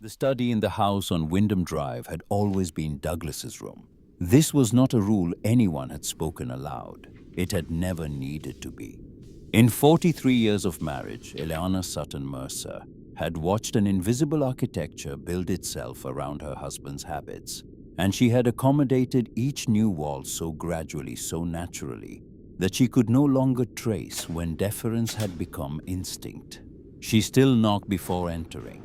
The study in the house on Wyndham Drive had always been Douglas's room. This was not a rule anyone had spoken aloud. It had never needed to be. In 43 years of marriage, Eleanor Sutton Mercer had watched an invisible architecture build itself around her husband's habits, and she had accommodated each new wall so gradually, so naturally, that she could no longer trace when deference had become instinct. She still knocked before entering,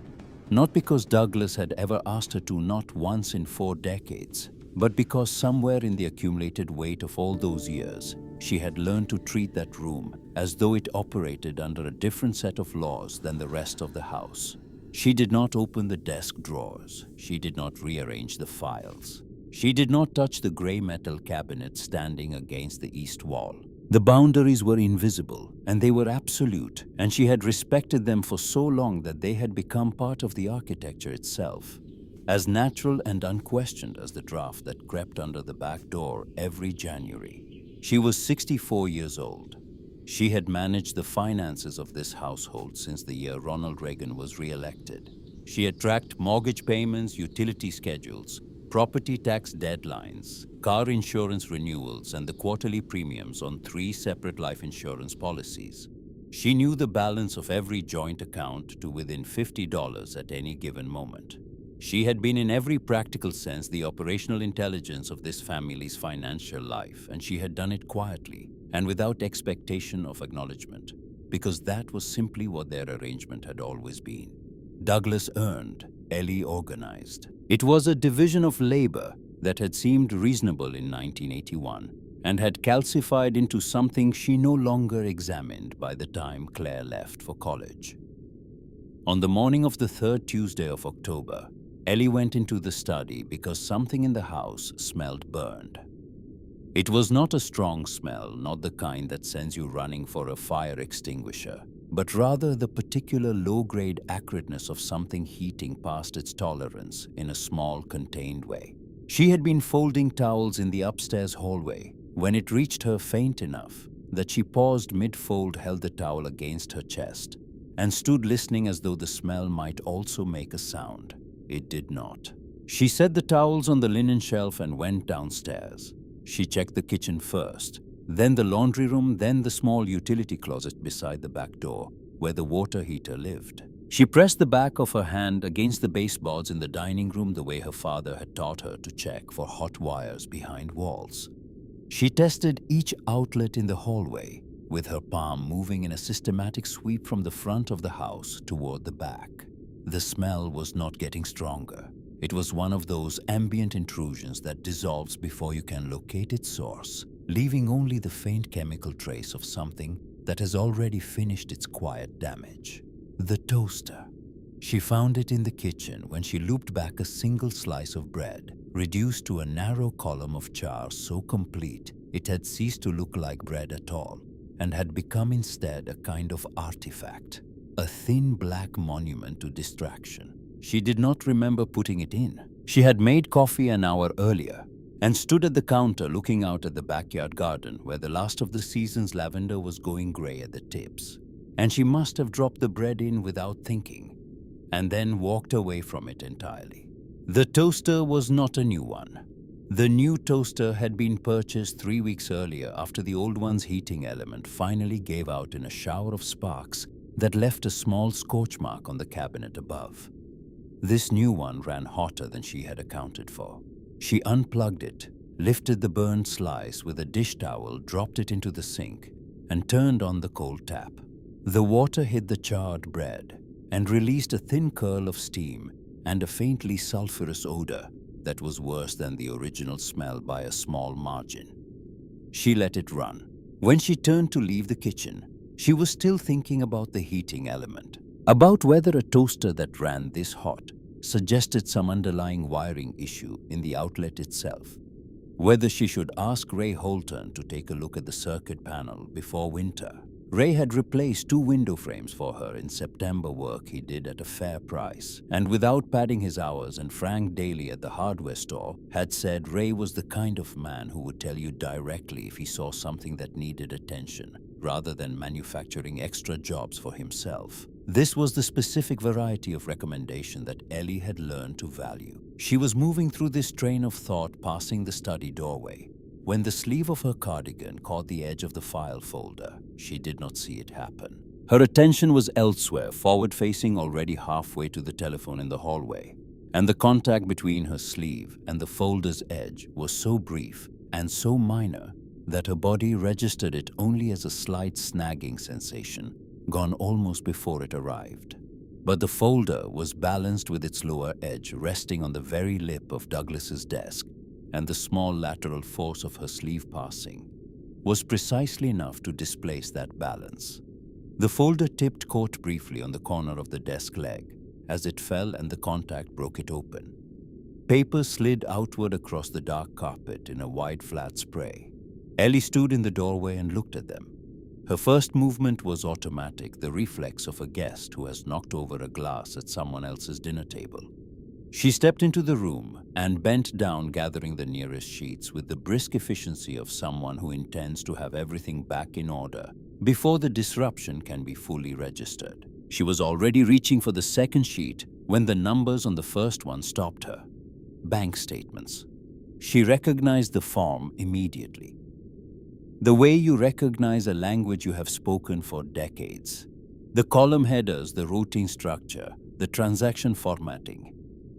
not because Douglas had ever asked her to, not once in 4 decades, but because somewhere in the accumulated weight of all those years, she had learned to treat that room as though it operated under a different set of laws than the rest of the house. She did not open the desk drawers. She did not rearrange the files. She did not touch the gray metal cabinet standing against the east wall. The boundaries were invisible, and they were absolute, and she had respected them for so long that they had become part of the architecture itself, as natural and unquestioned as the draft that crept under the back door every January. She was 64 years old. She had managed the finances of this household since the year Ronald Reagan was re-elected. She had tracked mortgage payments, utility schedules, property tax deadlines, car insurance renewals, and the quarterly premiums on 3 separate life insurance policies. She knew the balance of every joint account to within $50 at any given moment. She had been in every practical sense the operational intelligence of this family's financial life, and she had done it quietly and without expectation of acknowledgement, because that was simply what their arrangement had always been. Douglas earned, Ellie organized. It was a division of labor that had seemed reasonable in 1981 and had calcified into something she no longer examined by the time Claire left for college. On the morning of the 3rd Tuesday of October, Ellie went into the study because something in the house smelled burned. It was not a strong smell, not the kind that sends you running for a fire extinguisher, but rather the particular low-grade acridness of something heating past its tolerance in a small, contained way. She had been folding towels in the upstairs hallway when it reached her faint enough that she paused mid-fold, held the towel against her chest, and stood listening as though the smell might also make a sound. It did not. She set the towels on the linen shelf and went downstairs. She checked the kitchen first, then the laundry room, then the small utility closet beside the back door, where the water heater lived. She pressed the back of her hand against the baseboards in the dining room the way her father had taught her to check for hot wires behind walls. She tested each outlet in the hallway, with her palm moving in a systematic sweep from the front of the house toward the back. The smell was not getting stronger. It was one of those ambient intrusions that dissolves before you can locate its source, leaving only the faint chemical trace of something that has already finished its quiet damage. The toaster. She found it in the kitchen when she looped back a single slice of bread, reduced to a narrow column of char so complete it had ceased to look like bread at all, and had become instead a kind of artifact, a thin black monument to distraction. She did not remember putting it in. She had made coffee an hour earlier and stood at the counter looking out at the backyard garden where the last of the season's lavender was going gray at the tips. And she must have dropped the bread in without thinking, and then walked away from it entirely. The toaster was not a new one. The new toaster had been purchased 3 weeks earlier after the old one's heating element finally gave out in a shower of sparks that left a small scorch mark on the cabinet above. This new one ran hotter than she had accounted for. She unplugged it, lifted the burned slice with a dish towel, dropped it into the sink, and turned on the cold tap. The water hit the charred bread and released a thin curl of steam and a faintly sulfurous odor that was worse than the original smell by a small margin. She let it run. When she turned to leave the kitchen, she was still thinking about the heating element, about whether a toaster that ran this hot suggested some underlying wiring issue in the outlet itself, whether she should ask Ray Holton to take a look at the circuit panel before winter. Ray had replaced 2 window frames for her in September, work he did at a fair price, and without padding his hours, and Frank Daly at the hardware store had said Ray was the kind of man who would tell you directly if he saw something that needed attention, rather than manufacturing extra jobs for himself. This was the specific variety of recommendation that Ellie had learned to value. She was moving through this train of thought passing the study doorway when the sleeve of her cardigan caught the edge of the file folder. She did not see it happen. Her attention was elsewhere, forward-facing, already halfway to the telephone in the hallway, and the contact between her sleeve and the folder's edge was so brief and so minor that her body registered it only as a slight snagging sensation, gone almost before it arrived. But the folder was balanced with its lower edge resting on the very lip of Douglas's desk, and the small lateral force of her sleeve passing was precisely enough to displace that balance. The folder tipped caught briefly on the corner of the desk leg as it fell, and the contact broke it open. Paper slid outward across the dark carpet in a wide flat spray. Ellie stood in the doorway and looked at them. Her first movement was automatic, the reflex of a guest who has knocked over a glass at someone else's dinner table. She stepped into the room and bent down, gathering the nearest sheets with the brisk efficiency of someone who intends to have everything back in order before the disruption can be fully registered. She was already reaching for the second sheet when the numbers on the first one stopped her. Bank statements. She recognized the form immediately. The way you recognize a language you have spoken for decades. The column headers, the routing structure, the transaction formatting.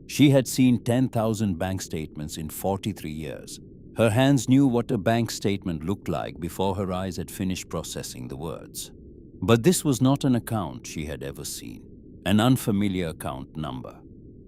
She had seen 10,000 bank statements in 43 years. Her hands knew what a bank statement looked like before her eyes had finished processing the words. But this was not an account she had ever seen, an unfamiliar account number.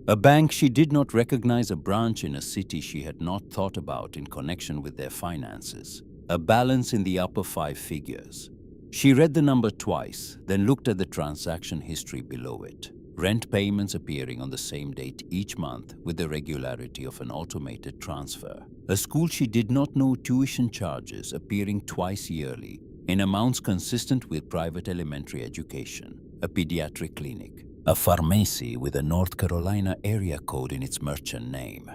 A bank she did not recognize, a branch in a city she had not thought about in connection with their finances, a balance in the upper 5 figures. She read the number twice, then looked at the transaction history below it. Rent payments appearing on the same date each month with the regularity of an automated transfer. A school she did not know, tuition charges appearing twice yearly in amounts consistent with private elementary education. A pediatric clinic. A pharmacy with a North Carolina area code in its merchant name.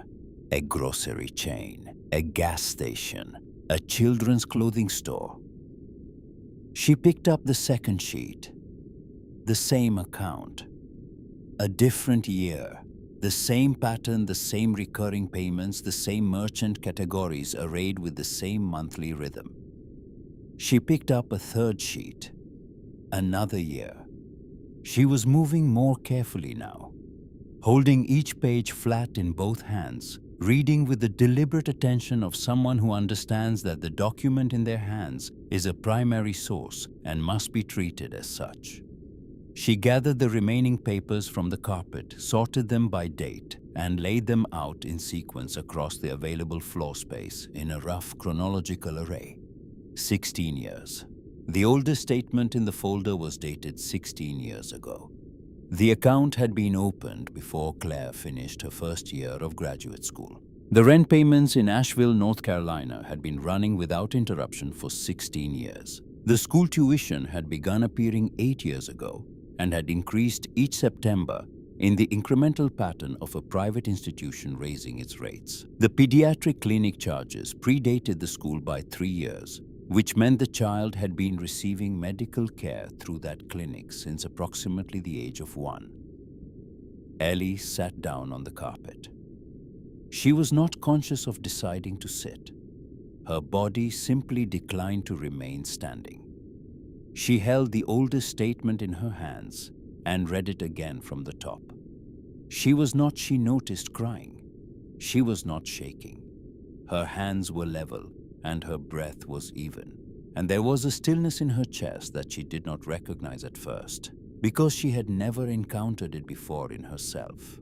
A grocery chain. A gas station. A children's clothing store. She picked up the second sheet. The same account. A different year, the same pattern, the same recurring payments, the same merchant categories arrayed with the same monthly rhythm. She picked up a third sheet. Another year. She was moving more carefully now, holding each page flat in both hands, reading with the deliberate attention of someone who understands that the document in their hands is a primary source and must be treated as such. She gathered the remaining papers from the carpet, sorted them by date, and laid them out in sequence across the available floor space in a rough chronological array. 16 years. The oldest statement in the folder was dated 16 years ago. The account had been opened before Claire finished her first year of graduate school. The rent payments in Asheville, North Carolina had been running without interruption for 16 years. The school tuition had begun appearing 8 years ago and had increased each September in the incremental pattern of a private institution raising its rates. The pediatric clinic charges predated the school by 3 years, which meant the child had been receiving medical care through that clinic since approximately the age of 1. Ellie sat down on the carpet. She was not conscious of deciding to sit. Her body simply declined to remain standing. She held the oldest statement in her hands and read it again from the top. She noticed crying. She was not shaking. Her hands were level and her breath was even. And there was a stillness in her chest that she did not recognize at first, because she had never encountered it before in herself.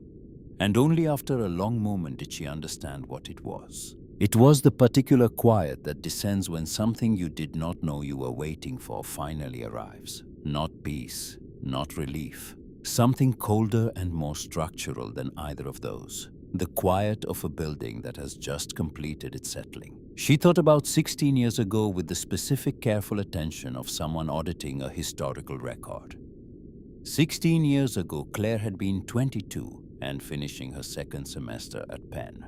And only after a long moment did she understand what it was. It was the particular quiet that descends when something you did not know you were waiting for finally arrives. Not peace, not relief. Something colder and more structural than either of those. The quiet of a building that has just completed its settling. She thought about 16 years ago with the specific careful attention of someone auditing a historical record. 16 years ago, Claire had been 22 and finishing her second semester at Penn.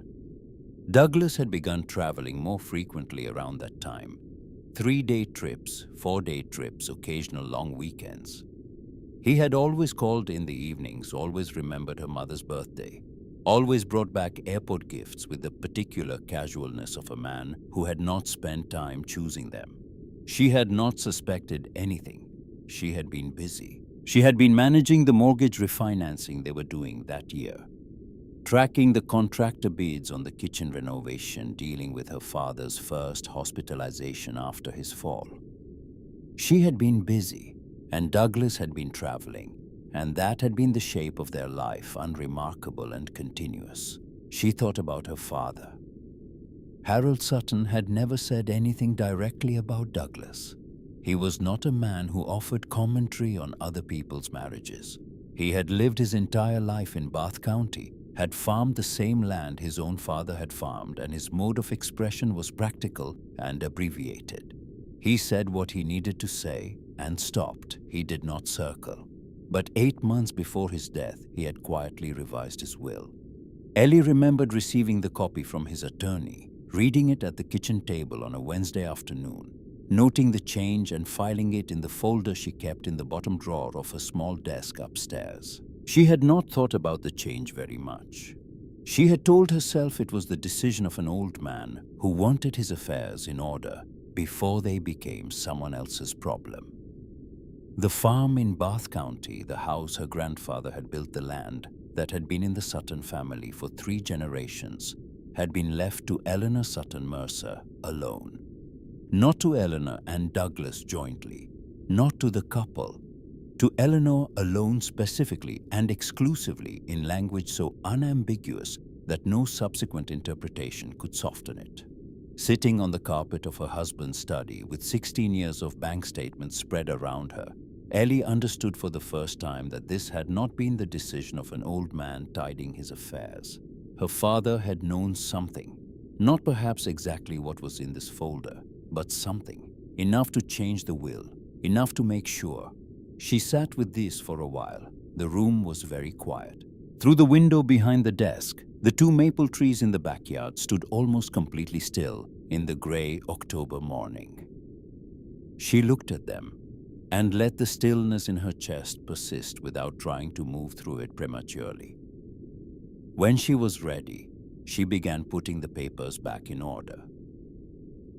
Douglas had begun traveling more frequently around that time. 3-day trips, 4-day trips, occasional long weekends. He had always called in the evenings, always remembered her mother's birthday, always brought back airport gifts with the particular casualness of a man who had not spent time choosing them. She had not suspected anything. She had been busy. She had been managing the mortgage refinancing they were doing that year, tracking the contractor bids on the kitchen renovation, dealing with her father's first hospitalization after his fall. She had been busy, and Douglas had been traveling, and that had been the shape of their life, unremarkable and continuous. She thought about her father. Harold Sutton had never said anything directly about Douglas. He was not a man who offered commentary on other people's marriages. He had lived his entire life in Bath County, had farmed the same land his own father had farmed, and his mode of expression was practical and abbreviated. He said what he needed to say and stopped. He did not circle. But 8 months before his death, he had quietly revised his will. Ellie remembered receiving the copy from his attorney, reading it at the kitchen table on a Wednesday afternoon, noting the change and filing it in the folder she kept in the bottom drawer of her small desk upstairs. She had not thought about the change very much. She had told herself it was the decision of an old man who wanted his affairs in order before they became someone else's problem. The farm in Bath County, the house her grandfather had built, the land that had been in the Sutton family for 3 generations, had been left to Eleanor Sutton Mercer alone. Not to Eleanor and Douglas jointly, not to the couple, to Eleanor alone, specifically and exclusively in language so unambiguous that no subsequent interpretation could soften it. Sitting on the carpet of her husband's study with 16 years of bank statements spread around her, Ellie understood for the first time that this had not been the decision of an old man tidying his affairs. Her father had known something, not perhaps exactly what was in this folder, but something, enough to change the will, enough to make sure. She sat with this for a while. The room was very quiet. Through the window behind the desk, the 2 maple trees in the backyard stood almost completely still in the gray October morning. She looked at them and let the stillness in her chest persist without trying to move through it prematurely. When she was ready, she began putting the papers back in order.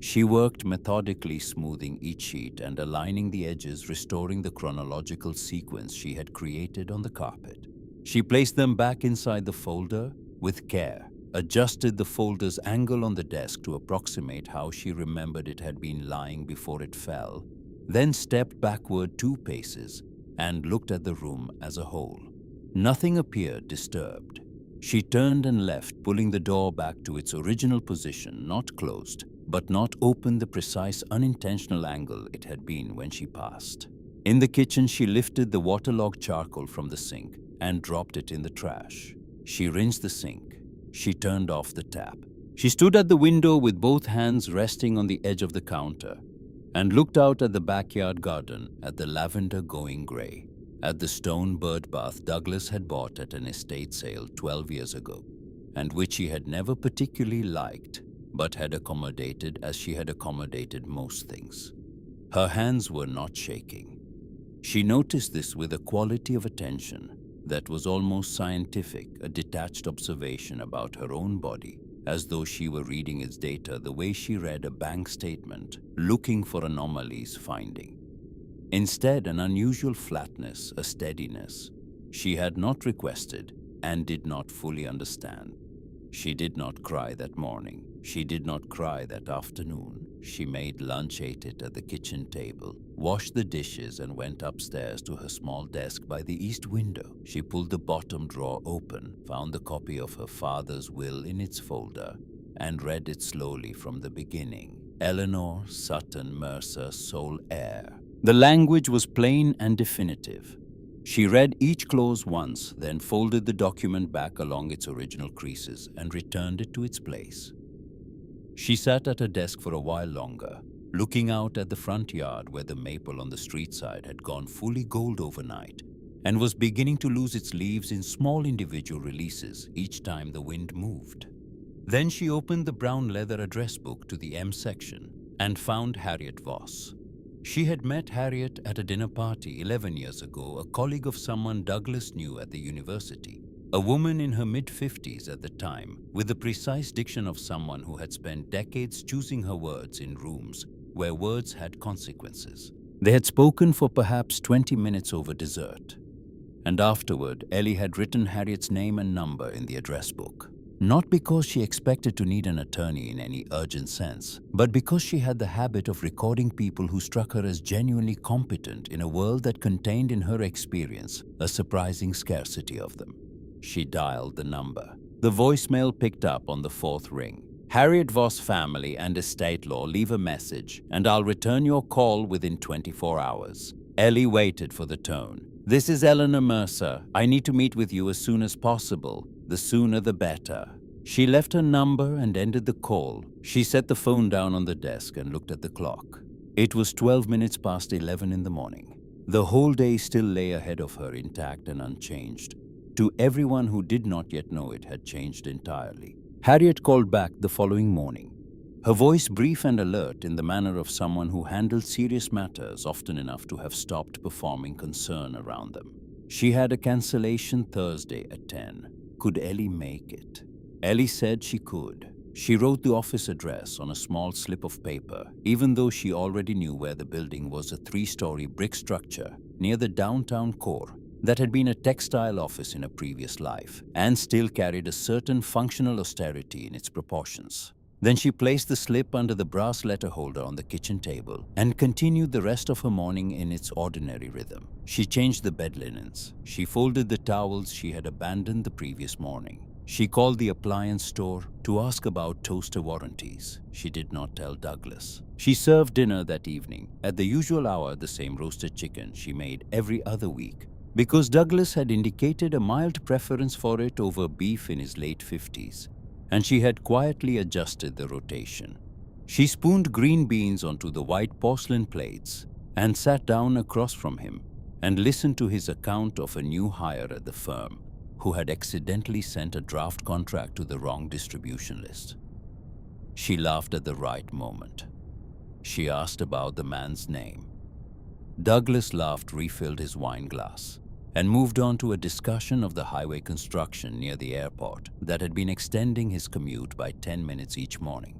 She worked methodically, smoothing each sheet and aligning the edges, restoring the chronological sequence she had created on the carpet. She placed them back inside the folder with care, adjusted the folder's angle on the desk to approximate how she remembered it had been lying before it fell, then stepped backward 2 paces and looked at the room as a whole. Nothing appeared disturbed. She turned and left, pulling the door back to its original position, not closed, but not open, the precise unintentional angle it had been when she passed. In the kitchen, she lifted the waterlogged charcoal from the sink and dropped it in the trash. She rinsed the sink. She turned off the tap. She stood at the window with both hands resting on the edge of the counter and looked out at the backyard garden, at the lavender going gray, at the stone bird bath Douglas had bought at an estate sale 12 years ago, and which he had never particularly liked, but had accommodated as she had accommodated most things. Her hands were not shaking. She noticed this with a quality of attention that was almost scientific, a detached observation about her own body, as though she were reading its data the way she read a bank statement, looking for anomalies, finding. Instead, an unusual flatness, a steadiness she had not requested and did not fully understand. She did not cry that morning. She did not cry that afternoon. She made lunch, ate it at the kitchen table, washed the dishes, and went upstairs to her small desk by the east window. She pulled the bottom drawer open, found the copy of her father's will in its folder, and read it slowly from the beginning. Eleanor Sutton Mercer, sole heir. The language was plain and definitive. She read each clause once, then folded the document back along its original creases and returned it to its place. She sat at her desk for a while longer, looking out at the front yard where the maple on the street side had gone fully gold overnight and was beginning to lose its leaves in small individual releases each time the wind moved. Then she opened the brown leather address book to the M section and found Harriet Voss. She had met Harriet at a dinner party 11 years ago, a colleague of someone Douglas knew at the university. A woman in her mid-50s at the time, with the precise diction of someone who had spent decades choosing her words in rooms where words had consequences. They had spoken for perhaps 20 minutes over dessert. And afterward, Ellie had written Harriet's name and number in the address book. Not because she expected to need an attorney in any urgent sense, but because she had the habit of recording people who struck her as genuinely competent in a world that contained in her experience a surprising scarcity of them. She dialed the number. The voicemail picked up on the fourth ring. Harriet Voss family and estate law, leave a message and I'll return your call within 24 hours. Ellie waited for the tone. This is Eleanor Mercer. I need to meet with you as soon as possible. The sooner the better. She left her number and ended the call. She set the phone down on the desk and looked at the clock. It was 12 minutes past 11 in the morning. The whole day still lay ahead of her, intact and unchanged. To everyone who did not yet know it had changed entirely. Harriet called back the following morning. Her voice brief and alert in the manner of someone who handled serious matters often enough to have stopped performing concern around them. She had a cancellation Thursday at 10. Could Ellie make it? Ellie said she could. She wrote the office address on a small slip of paper, even though she already knew where the building was, a 3-story brick structure near the downtown core that had been a textile office in a previous life and still carried a certain functional austerity in its proportions. Then she placed the slip under the brass letter holder on the kitchen table and continued the rest of her morning in its ordinary rhythm. She changed the bed linens. She folded the towels she had abandoned the previous morning. She called the appliance store to ask about toaster warranties. She did not tell Douglas. She served dinner that evening at the usual hour, the same roasted chicken she made every other week, because Douglas had indicated a mild preference for it over beef in his late 50s. And she had quietly adjusted the rotation. She spooned green beans onto the white porcelain plates and sat down across from him and listened to his account of a new hire at the firm who had accidentally sent a draft contract to the wrong distribution list. She laughed at the right moment. She asked about the man's name. Douglas laughed, refilled his wine glass, and moved on to a discussion of the highway construction near the airport that had been extending his commute by 10 minutes each morning.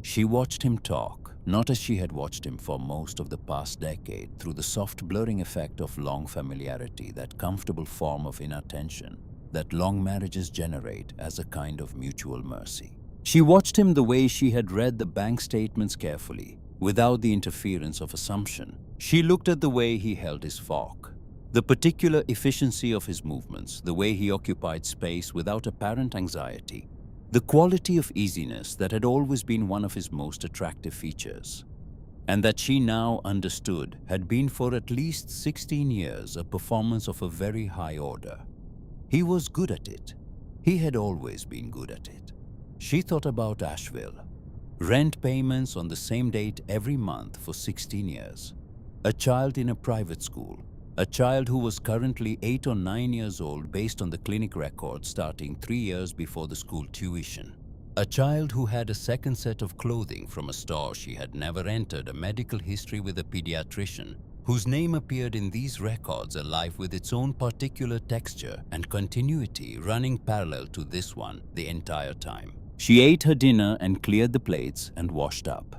She watched him talk, not as she had watched him for most of the past decade, through the soft blurring effect of long familiarity, that comfortable form of inattention that long marriages generate as a kind of mutual mercy. She watched him the way she had read the bank statements carefully, without the interference of assumption. She looked at the way he held his fork, the particular efficiency of his movements, the way he occupied space without apparent anxiety, the quality of easiness that had always been one of his most attractive features, and that she now understood had been for at least 16 years a performance of a very high order. He was good at it. He had always been good at it. She thought about Asheville. Rent payments on the same date every month for 16 years. A child in a private school. A child who was currently 8 or 9 years old based on the clinic record, starting 3 years before the school tuition. A child who had a second set of clothing from a store she had never entered, a medical history with a pediatrician, whose name appeared in these records, a life with its own particular texture and continuity running parallel to this one the entire time. She ate her dinner and cleared the plates and washed up.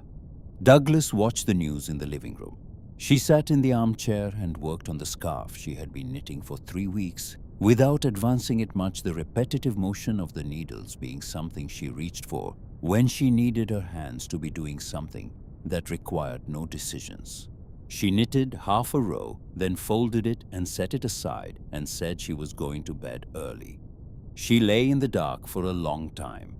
Douglas watched the news in the living room. She sat in the armchair and worked on the scarf she had been knitting for 3 weeks, without advancing it much, the repetitive motion of the needles being something she reached for when she needed her hands to be doing something that required no decisions. She knitted half a row, then folded it and set it aside and said she was going to bed early. She lay in the dark for a long time.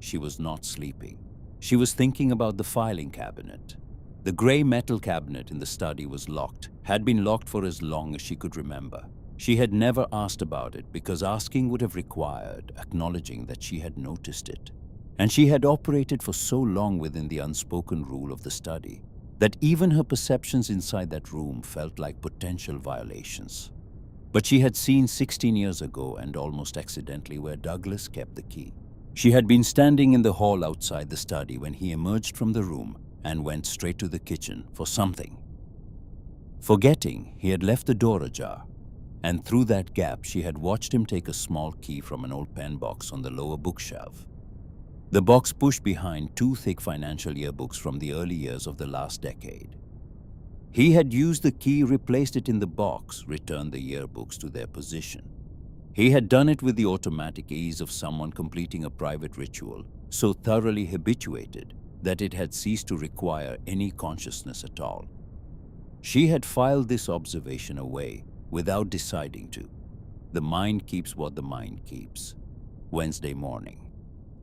She was not sleeping. She was thinking about the filing cabinet. The gray metal cabinet in the study was locked, had been locked for as long as she could remember. She had never asked about it because asking would have required acknowledging that she had noticed it. And she had operated for so long within the unspoken rule of the study that even her perceptions inside that room felt like potential violations. But she had seen 16 years ago and almost accidentally where Douglas kept the key. She had been standing in the hall outside the study when he emerged from the room and went straight to the kitchen for something. Forgetting, he had left the door ajar, and through that gap she had watched him take a small key from an old pen box on the lower bookshelf. The box pushed behind two thick financial yearbooks from the early years of the last decade. He had used the key, replaced it in the box, returned the yearbooks to their position. He had done it with the automatic ease of someone completing a private ritual, so thoroughly habituated that it had ceased to require any consciousness at all. She had filed this observation away without deciding to. The mind keeps what the mind keeps. Wednesday morning.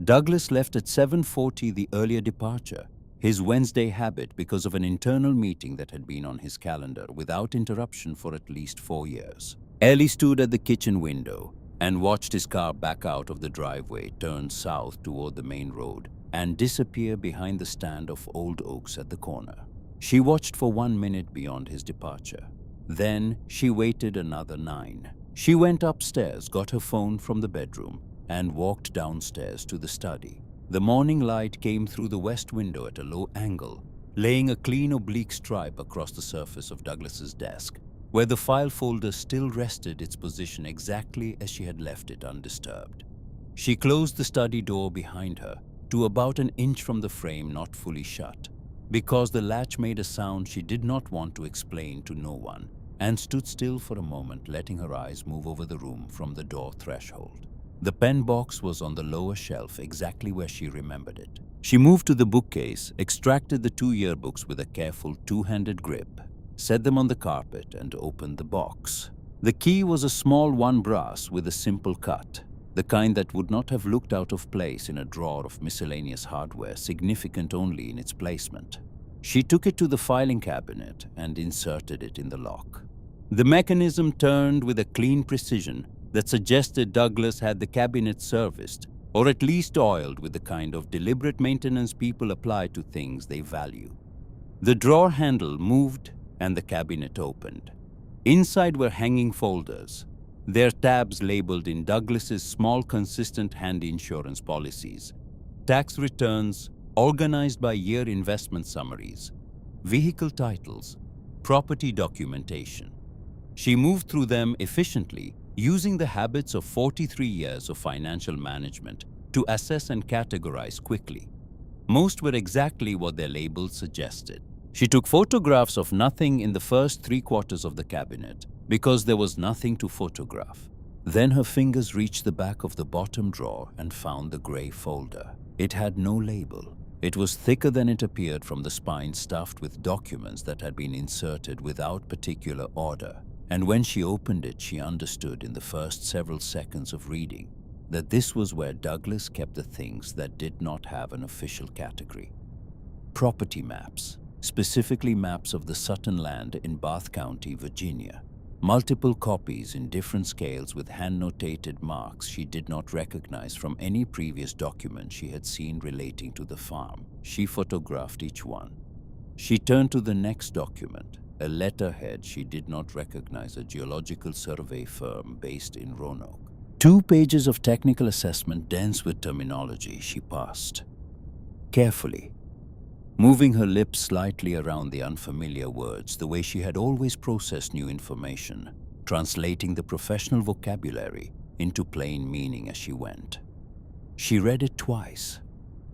Douglas left at 7:40, the earlier departure, his Wednesday habit, because of an internal meeting that had been on his calendar without interruption for at least 4 years. Ellie stood at the kitchen window and watched his car back out of the driveway, turn south toward the main road, and disappear behind the stand of old oaks at the corner. She watched for 1 minute beyond his departure. Then she waited another 9. She went upstairs, got her phone from the bedroom, and walked downstairs to the study. The morning light came through the west window at a low angle, laying a clean oblique stripe across the surface of Douglas's desk, where the file folder still rested its position exactly as she had left it, undisturbed. She closed the study door behind her to about an inch from the frame, not fully shut, because the latch made a sound she did not want to explain to no one, and stood still for a moment, letting her eyes move over the room from the door threshold. The pen box was on the lower shelf, exactly where she remembered it. She moved to the bookcase, extracted the 2 yearbooks with a careful two-handed grip, set them on the carpet, and opened the box. The key was a small one brass with a simple cut, the kind that would not have looked out of place in a drawer of miscellaneous hardware, significant only in its placement. She took it to the filing cabinet and inserted it in the lock. The mechanism turned with a clean precision that suggested Douglas had the cabinet serviced, or at least oiled with the kind of deliberate maintenance people apply to things they value. The drawer handle moved and the cabinet opened. Inside were hanging folders, their tabs labeled in Douglas's small, consistent hand insurance policies, tax returns organized by year, investment summaries, vehicle titles, property documentation. She moved through them efficiently, using the habits of 43 years of financial management to assess and categorize quickly. Most were exactly what their labels suggested. She took photographs of nothing in the first 3/4 of the cabinet because there was nothing to photograph. Then her fingers reached the back of the bottom drawer and found the gray folder. It had no label. It was thicker than it appeared from the spine, stuffed with documents that had been inserted without particular order. And when she opened it, she understood in the first several seconds of reading that this was where Douglas kept the things that did not have an official category. Property maps, specifically maps of the Sutton land in Bath County, Virginia. Multiple copies in different scales with hand-notated marks she did not recognize from any previous document she had seen relating to the farm. She photographed each one. She turned to the next document, a letterhead she did not recognize, a geological survey firm based in Roanoke. 2 pages of technical assessment dense with terminology she passed. Carefully, moving her lips slightly around the unfamiliar words, the way she had always processed new information, translating the professional vocabulary into plain meaning as she went. She read it twice.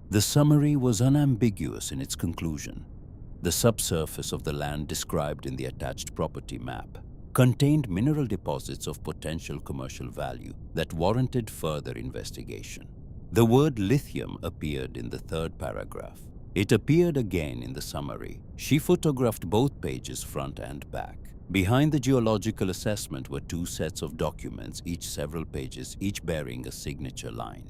The summary was unambiguous in its conclusion. The subsurface of the land described in the attached property map contained mineral deposits of potential commercial value that warranted further investigation. The word lithium appeared in the 3rd paragraph. It appeared again in the summary. She photographed both pages, front and back. Behind the geological assessment were 2 sets of documents, each several pages, each bearing a signature line.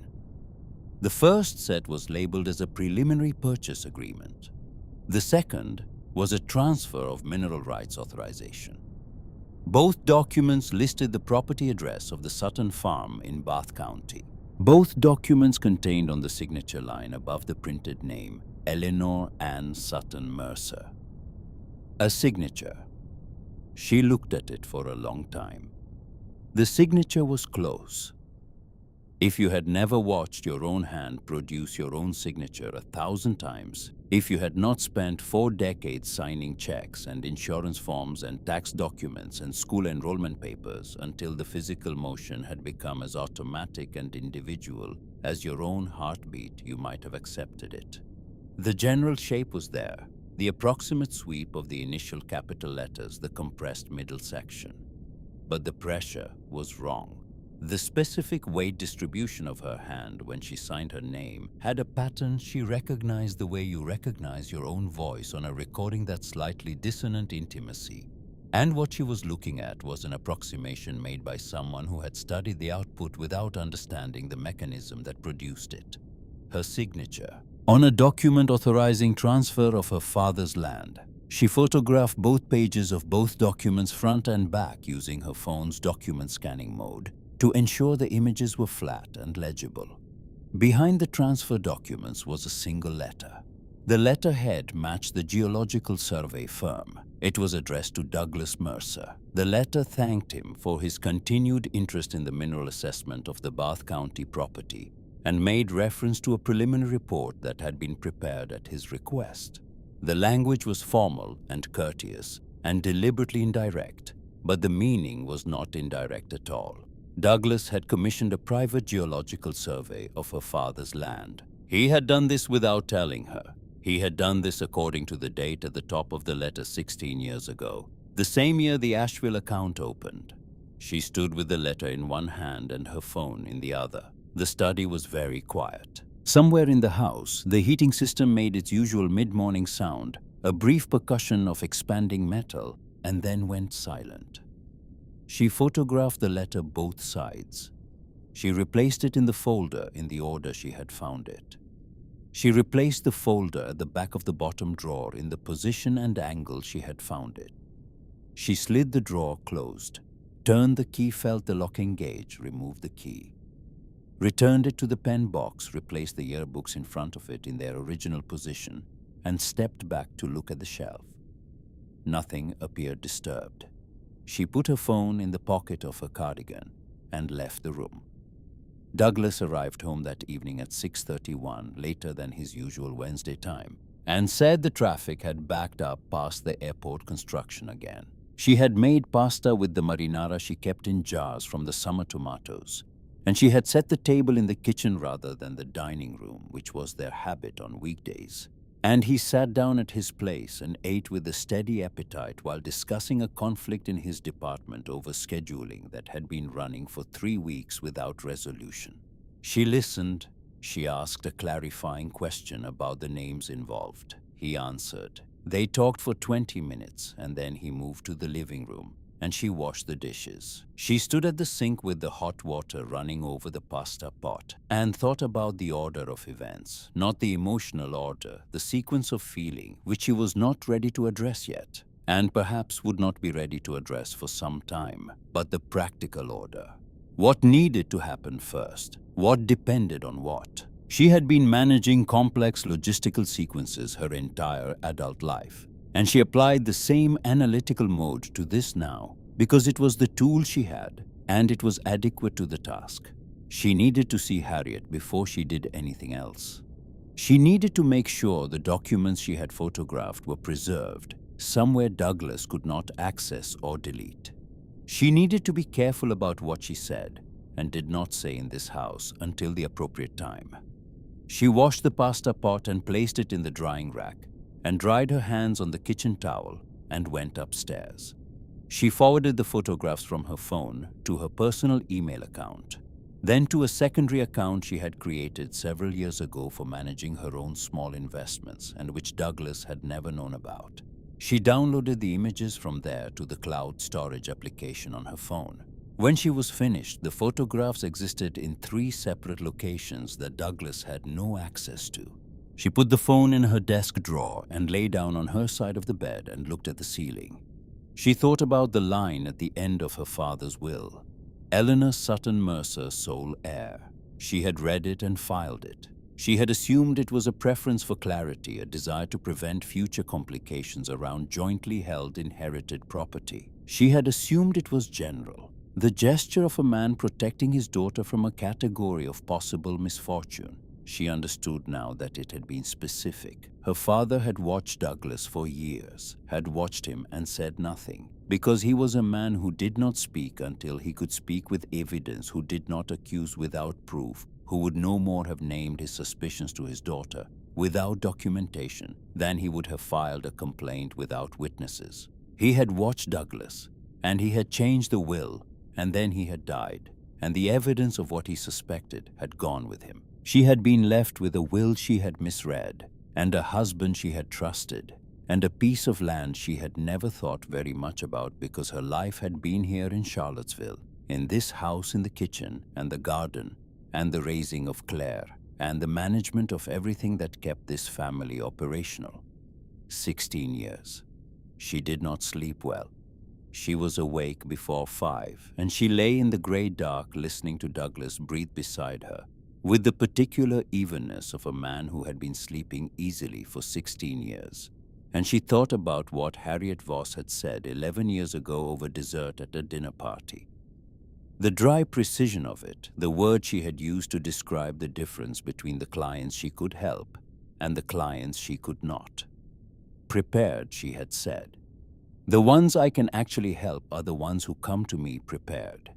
The first set was labeled as a preliminary purchase agreement. The second was a transfer of mineral rights authorization. Both documents listed the property address of the Sutton farm in Bath County. Both documents contained on the signature line above the printed name, Eleanor Ann Sutton Mercer. A signature. She looked at it for a long time. The signature was close. If you had never watched your own hand produce your own signature 1,000 times, if you had not spent 4 decades signing checks and insurance forms and tax documents and school enrollment papers until the physical motion had become as automatic and individual as your own heartbeat, you might have accepted it. The general shape was there, the approximate sweep of the initial capital letters, the compressed middle section. But the pressure was wrong. The specific weight distribution of her hand when she signed her name had a pattern she recognized the way you recognize your own voice on a recording that slightly dissonant intimacy. And what she was looking at was an approximation made by someone who had studied the output without understanding the mechanism that produced it. Her signature on a document authorizing transfer of her father's land. She photographed both pages of both documents front and back using her phone's document scanning mode to ensure the images were flat and legible. Behind the transfer documents was a single letter. The letterhead matched the Geological Survey firm. It was addressed to Douglas Mercer. The letter thanked him for his continued interest in the mineral assessment of the Bath County property and made reference to a preliminary report that had been prepared at his request. The language was formal and courteous and deliberately indirect, but the meaning was not indirect at all. Douglas had commissioned a private geological survey of her father's land. He had done this without telling her. He had done this according to the date at the top of the letter 16 years ago, the same year the Asheville account opened. She stood with the letter in one hand and her phone in the other. The study was very quiet. Somewhere in the house, the heating system made its usual mid-morning sound, a brief percussion of expanding metal, and then went silent. She photographed the letter both sides. She replaced it in the folder in the order she had found it. She replaced the folder at the back of the bottom drawer in the position and angle she had found it. She slid the drawer closed, turned the key, felt the locking gauge, removed the key, returned it to the pen box, replaced the yearbooks in front of it in their original position, and stepped back to look at the shelf. Nothing appeared disturbed. She put her phone in the pocket of her cardigan and left the room. Douglas arrived home that evening at 6:31, later than his usual Wednesday time, and said the traffic had backed up past the airport construction again. She had made pasta with the marinara she kept in jars from the summer tomatoes, and she had set the table in the kitchen rather than the dining room, which was their habit on weekdays. And he sat down at his place and ate with a steady appetite while discussing a conflict in his department over scheduling that had been running for 3 weeks without resolution. She listened. She asked a clarifying question about the names involved. He answered. They talked for 20 minutes, and then he moved to the living room, and she washed the dishes. She stood at the sink with the hot water running over the pasta pot and thought about the order of events, not the emotional order, the sequence of feeling, which she was not ready to address yet, and perhaps would not be ready to address for some time, but the practical order. What needed to happen first? What depended on what? She had been managing complex logistical sequences her entire adult life, and she applied the same analytical mode to this now because it was the tool she had, and it was adequate to the task. She needed to see Harriet before she did anything else. She needed to make sure the documents she had photographed were preserved somewhere Douglas could not access or delete. She needed to be careful about what she said and did not say in this house until the appropriate time. She washed the pasta pot and placed it in the drying rack, and dried her hands on the kitchen towel and went upstairs. She forwarded the photographs from her phone to her personal email account, then to a secondary account she had created several years ago for managing her own small investments and which Douglas had never known about. She downloaded the images from there to the cloud storage application on her phone. When she was finished, the photographs existed in 3 separate locations that Douglas had no access to. She put the phone in her desk drawer and lay down on her side of the bed and looked at the ceiling. She thought about the line at the end of her father's will. Eleanor Sutton Mercer, sole heir. She had read it and filed it. She had assumed it was a preference for clarity, a desire to prevent future complications around jointly held inherited property. She had assumed it was general. The gesture of a man protecting his daughter from a category of possible misfortune. She understood now that it had been specific. Her father had watched Douglas for years, had watched him and said nothing, because he was a man who did not speak until he could speak with evidence, who did not accuse without proof, who would no more have named his suspicions to his daughter without documentation than he would have filed a complaint without witnesses. He had watched Douglas, and he had changed the will, and then he had died, and the evidence of what he suspected had gone with him. She had been left with a will she had misread, and a husband she had trusted, and a piece of land she had never thought very much about because her life had been here in Charlottesville, in this house, in the kitchen and the garden, and the raising of Claire, and the management of everything that kept this family operational. 16 years. She did not sleep well. She was awake before 5, and she lay in the grey dark listening to Douglas breathe beside her, with the particular evenness of a man who had been sleeping easily for 16 years. And she thought about what Harriet Voss had said 11 years ago over dessert at a dinner party. The dry precision of it, the word she had used to describe the difference between the clients she could help and the clients she could not. Prepared, she had said. The ones I can actually help are the ones who come to me prepared.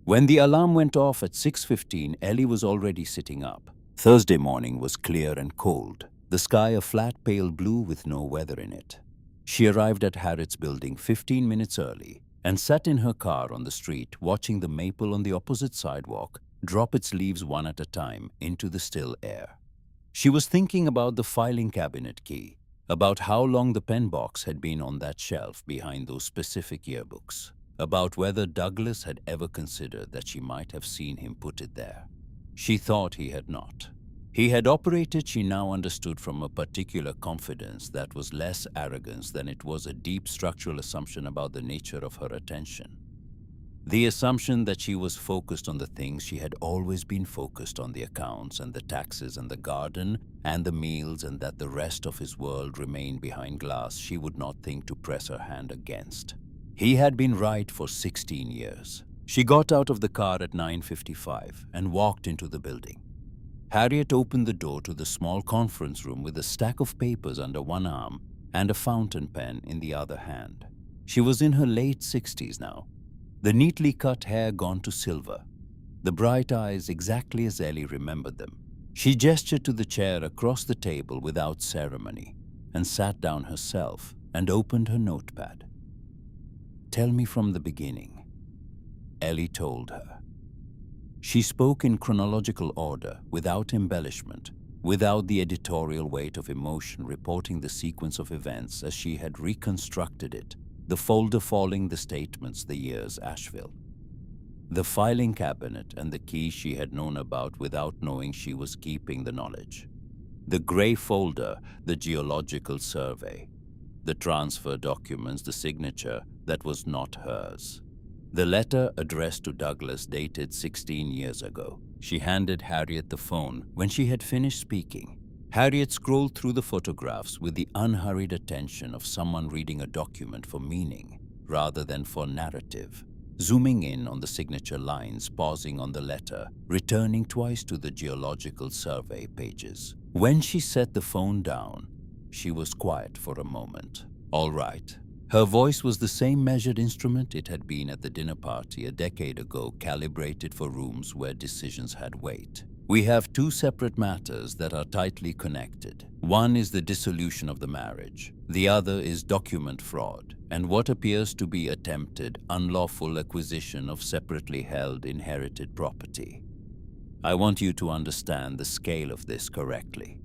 When the alarm went off at 6:15, Ellie was already sitting up. Thursday morning was clear and cold, the sky a flat pale blue with no weather in it. She arrived at Harriet's building 15 minutes early and sat in her car on the street watching the maple on the opposite sidewalk drop its leaves one at a time into the still air. She was thinking about the filing cabinet key, about how long the pen box had been on that shelf behind those specific yearbooks, about whether Douglas had ever considered that she might have seen him put it there. She thought he had not. He had operated, she now understood, from a particular confidence that was less arrogance than it was a deep structural assumption about the nature of her attention. The assumption that she was focused on the things she had always been focused on, the accounts and the taxes and the garden and the meals, and that the rest of his world remained behind glass she would not think to press her hand against. He had been right for 16 years. She got out of the car at 9:55 and walked into the building. Harriet opened the door to the small conference room with a stack of papers under one arm and a fountain pen in the other hand. She was in her late 60s now, the neatly cut hair gone to silver, the bright eyes exactly as Ellie remembered them. She gestured to the chair across the table without ceremony and sat down herself and opened her notepad. "Tell me from the beginning," Ellie told her. She spoke in chronological order, without embellishment, without the editorial weight of emotion, reporting the sequence of events as she had reconstructed it, the folder following the statements, the years, Asheville. The filing cabinet and the key she had known about without knowing she was keeping the knowledge. The grey folder, the geological survey. The transfer documents, the signature that was not hers. The letter addressed to Douglas dated 16 years ago. She handed Harriet the phone when she had finished speaking. Harriet scrolled through the photographs with the unhurried attention of someone reading a document for meaning rather than for narrative, zooming in on the signature lines, pausing on the letter, returning twice to the geological survey pages. When she set the phone down, she was quiet for a moment. "All right." Her voice was the same measured instrument it had been at the dinner party a decade ago, calibrated for rooms where decisions had weight. "We have two separate matters that are tightly connected. One is the dissolution of the marriage. The other is document fraud and what appears to be attempted unlawful acquisition of separately held inherited property. I want you to understand the scale of this correctly."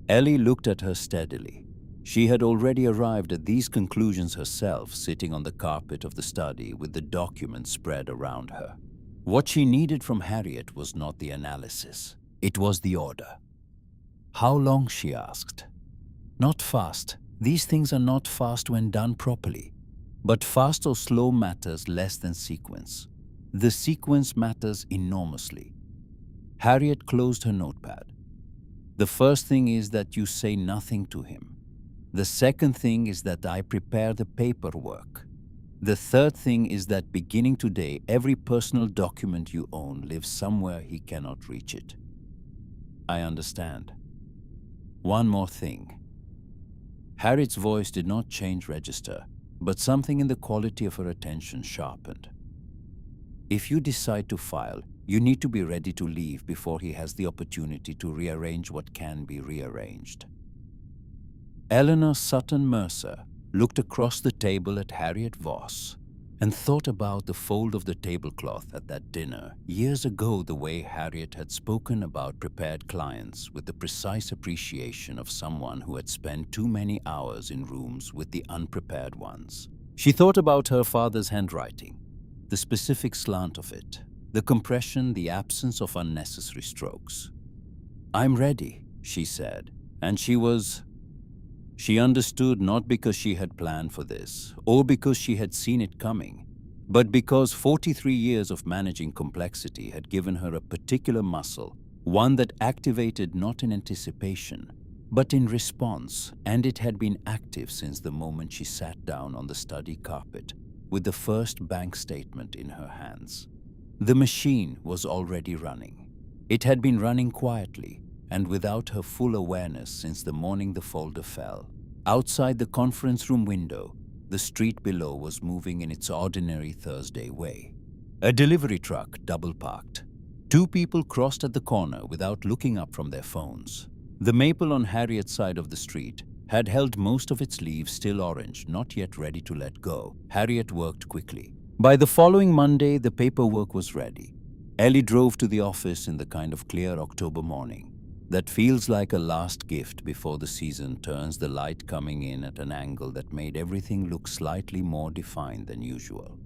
Ellie looked at her steadily. She had already arrived at these conclusions herself, sitting on the carpet of the study with the documents spread around her. What she needed from Harriet was not the analysis. It was the order. "How long?" she asked. "Not fast. These things are not fast when done properly. But fast or slow matters less than sequence. The sequence matters enormously." Harriet closed her notepad. "The first thing is that you say nothing to him. The second thing is that I prepare the paperwork. The third thing is that beginning today, every personal document you own lives somewhere he cannot reach it. I understand. One more thing. Harriet's voice did not change register, but something in the quality of her attention sharpened. If you decide to file, you need to be ready to leave before he has the opportunity to rearrange what can be rearranged. Eleanor Sutton Mercer looked across the table at Harriet Voss and thought about the fold of the tablecloth at that dinner years ago, the way Harriet had spoken about prepared clients with the precise appreciation of someone who had spent too many hours in rooms with the unprepared ones. She thought about her father's handwriting, the specific slant of it, the compression, the absence of unnecessary strokes. "I'm ready," she said, and she understood, not because she had planned for this or because she had seen it coming, but because 43 years of managing complexity had given her a particular muscle, one that activated not in anticipation, but in response, and it had been active since the moment she sat down on the study carpet with the first bank statement in her hands. The machine was already running. It had been running quietly and without her full awareness since the morning the folder fell. Outside the conference room window, the street below was moving in its ordinary Thursday way. A delivery truck double-parked. Two people crossed at the corner without looking up from their phones. The maple on Harriet's side of the street had held most of its leaves still orange, not yet ready to let go. Harriet worked quickly. By the following Monday, the paperwork was ready. Ellie drove to the office in the kind of clear October morning that feels like a last gift before the season turns, the light coming in at an angle that made everything look slightly more defined than usual.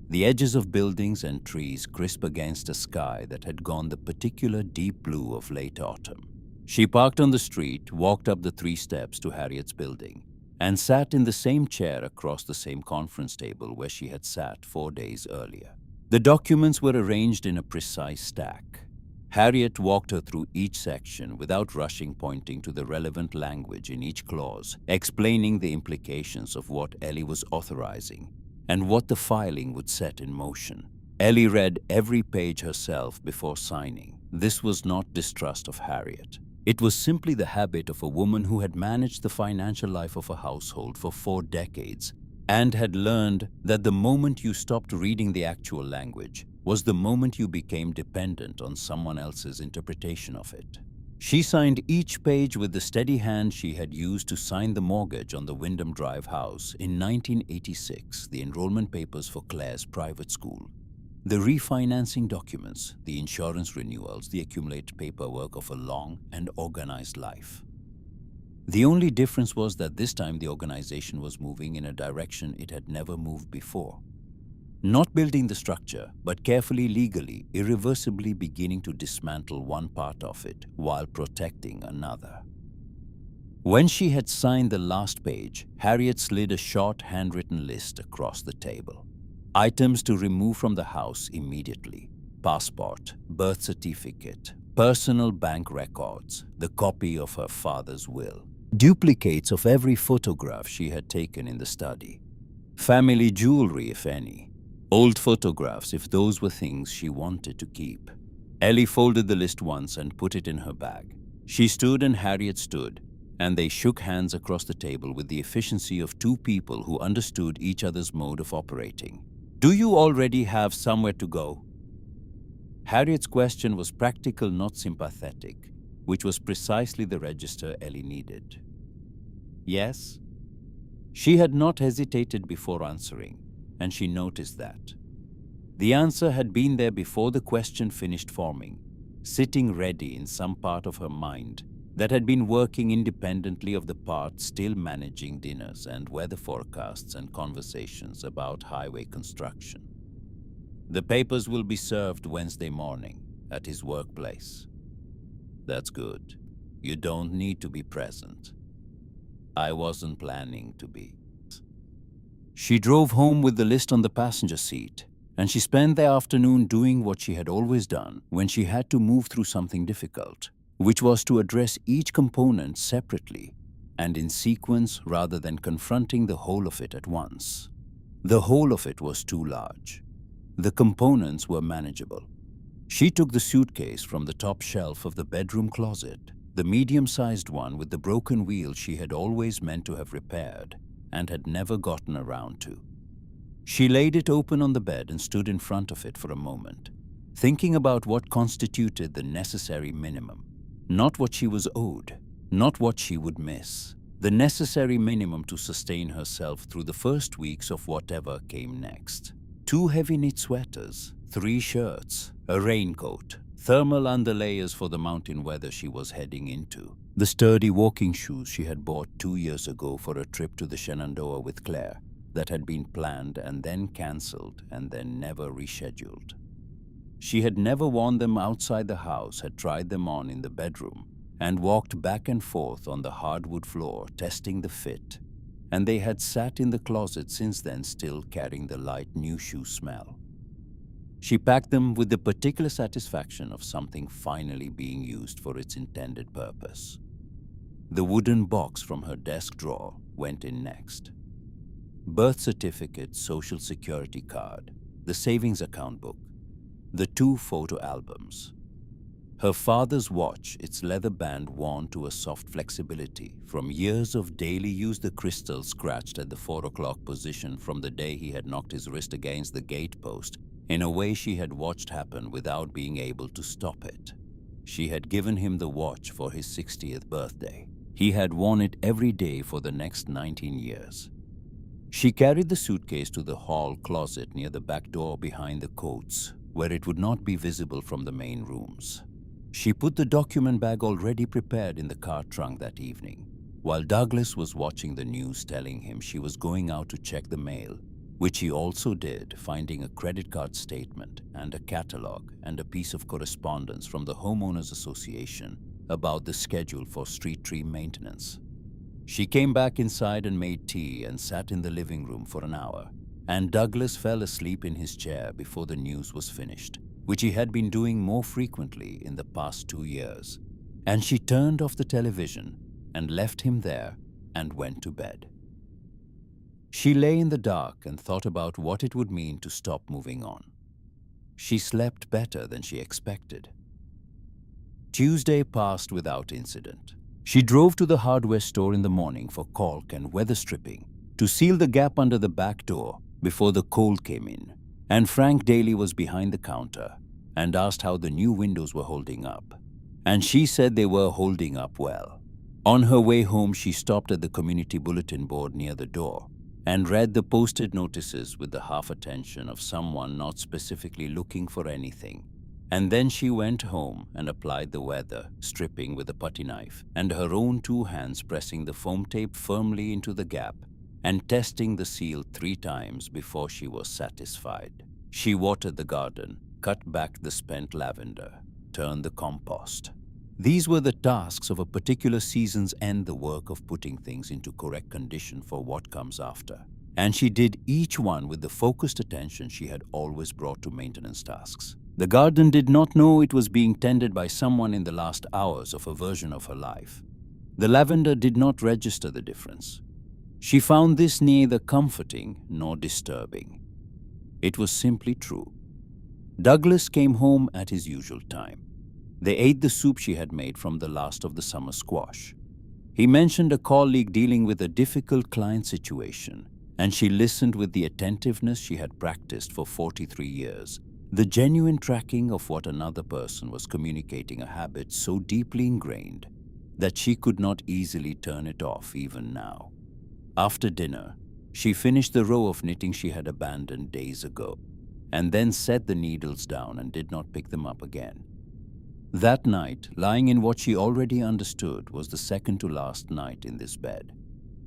The edges of buildings and trees crisp against a sky that had gone the particular deep blue of late autumn. She parked on the street, walked up the 3 steps to Harriet's building, and sat in the same chair across the same conference table where she had sat 4 days earlier. The documents were arranged in a precise stack. Harriet walked her through each section without rushing, pointing to the relevant language in each clause, explaining the implications of what Ellie was authorizing and what the filing would set in motion. Ellie read every page herself before signing. This was not distrust of Harriet. It was simply the habit of a woman who had managed the financial life of a household for 4 decades and had learned that the moment you stopped reading the actual language was the moment you became dependent on someone else's interpretation of it. She signed each page with the steady hand she had used to sign the mortgage on the Wyndham Drive house in 1986, the enrollment papers for Claire's private school, the refinancing documents, the insurance renewals, the accumulated paperwork of a long and organized life. The only difference was that this time the organization was moving in a direction it had never moved before. Not building the structure, but carefully, legally, irreversibly beginning to dismantle one part of it while protecting another. When she had signed the last page, Harriet slid a short handwritten list across the table. Items to remove from the house immediately: passport, birth certificate, personal bank records, the copy of her father's will, duplicates of every photograph she had taken in the study, family jewelry if any, old photographs if those were things she wanted to keep. Ellie folded the list once and put it in her bag. She stood and Harriet stood, and they shook hands across the table with the efficiency of 2 people who understood each other's mode of operating. "Do you already have somewhere to go?" Harriet's question was practical, not sympathetic, which was precisely the register Ellie needed. "Yes?" She had not hesitated before answering, and she noticed that. The answer had been there before the question finished forming, sitting ready in some part of her mind that had been working independently of the part still managing dinners and weather forecasts and conversations about highway construction. "The papers will be served Wednesday morning at his workplace." "That's good. You don't need to be present." "I wasn't planning to be." She drove home with the list on the passenger seat, and she spent the afternoon doing what she had always done when she had to move through something difficult, which was to address each component separately and in sequence rather than confronting the whole of it at once. The whole of it was too large. The components were manageable. She took the suitcase from the top shelf of the bedroom closet, the medium-sized one with the broken wheel she had always meant to have repaired and had never gotten around to. She laid it open on the bed and stood in front of it for a moment, thinking about what constituted the necessary minimum. Not what she was owed, not what she would miss. The necessary minimum to sustain herself through the first weeks of whatever came next. 2 heavy knit sweaters, 3 shirts, a raincoat, thermal underlayers for the mountain weather she was heading into, the sturdy walking shoes she had bought 2 years ago for a trip to the Shenandoah with Claire that had been planned and then cancelled and then never rescheduled. She had never worn them outside the house, had tried them on in the bedroom, and walked back and forth on the hardwood floor testing the fit, and they had sat in the closet since then, still carrying the light new shoe smell. She packed them with the particular satisfaction of something finally being used for its intended purpose. The wooden box from her desk drawer went in next. Birth certificate, social security card, the savings account book, the 2 photo albums. Her father's watch, its leather band worn to a soft flexibility from years of daily use, the crystal scratched at the 4 o'clock position from the day he had knocked his wrist against the gate post in a way she had watched happen without being able to stop it. She had given him the watch for his 60th birthday. He had worn it every day for the next 19 years. She carried the suitcase to the hall closet near the back door behind the coats, where it would not be visible from the main rooms. She put the document bag already prepared in the car trunk that evening, while Douglas was watching the news telling him she was going out to check the mail, which he also did, finding a credit card statement and a catalog and a piece of correspondence from the Homeowners Association about the schedule for street tree maintenance. She came back inside and made tea and sat in the living room for an hour, and Douglas fell asleep in his chair before the news was finished, which he had been doing more frequently in the past 2 years, and she turned off the television and left him there and went to bed. She lay in the dark and thought about what it would mean to stop moving on. She slept better than she expected. Tuesday passed without incident. She drove to the hardware store in the morning for caulk and weather stripping to seal the gap under the back door before the cold came in, and Frank Daly was behind the counter and asked how the new windows were holding up, and she said they were holding up well. On her way home, she stopped at the community bulletin board near the door and read the posted notices with the half attention of someone not specifically looking for anything. And then she went home and applied the weather stripping with a putty knife and her own 2 hands, pressing the foam tape firmly into the gap and testing the seal 3 times before she was satisfied. She watered the garden, cut back the spent lavender, turned the compost. These were the tasks of a particular season's end, the work of putting things into correct condition for what comes after. And she did each one with the focused attention she had always brought to maintenance tasks. The garden did not know it was being tended by someone in the last hours of a version of her life. The lavender did not register the difference. She found this neither comforting nor disturbing. It was simply true. Douglas came home at his usual time. They ate the soup she had made from the last of the summer squash. He mentioned a colleague dealing with a difficult client situation, and she listened with the attentiveness she had practiced for 43 years. The genuine tracking of what another person was communicating, a habit so deeply ingrained that she could not easily turn it off even now. After dinner, she finished the row of knitting she had abandoned days ago, and then set the needles down and did not pick them up again. That night, lying in what she already understood was the second to last night in this bed,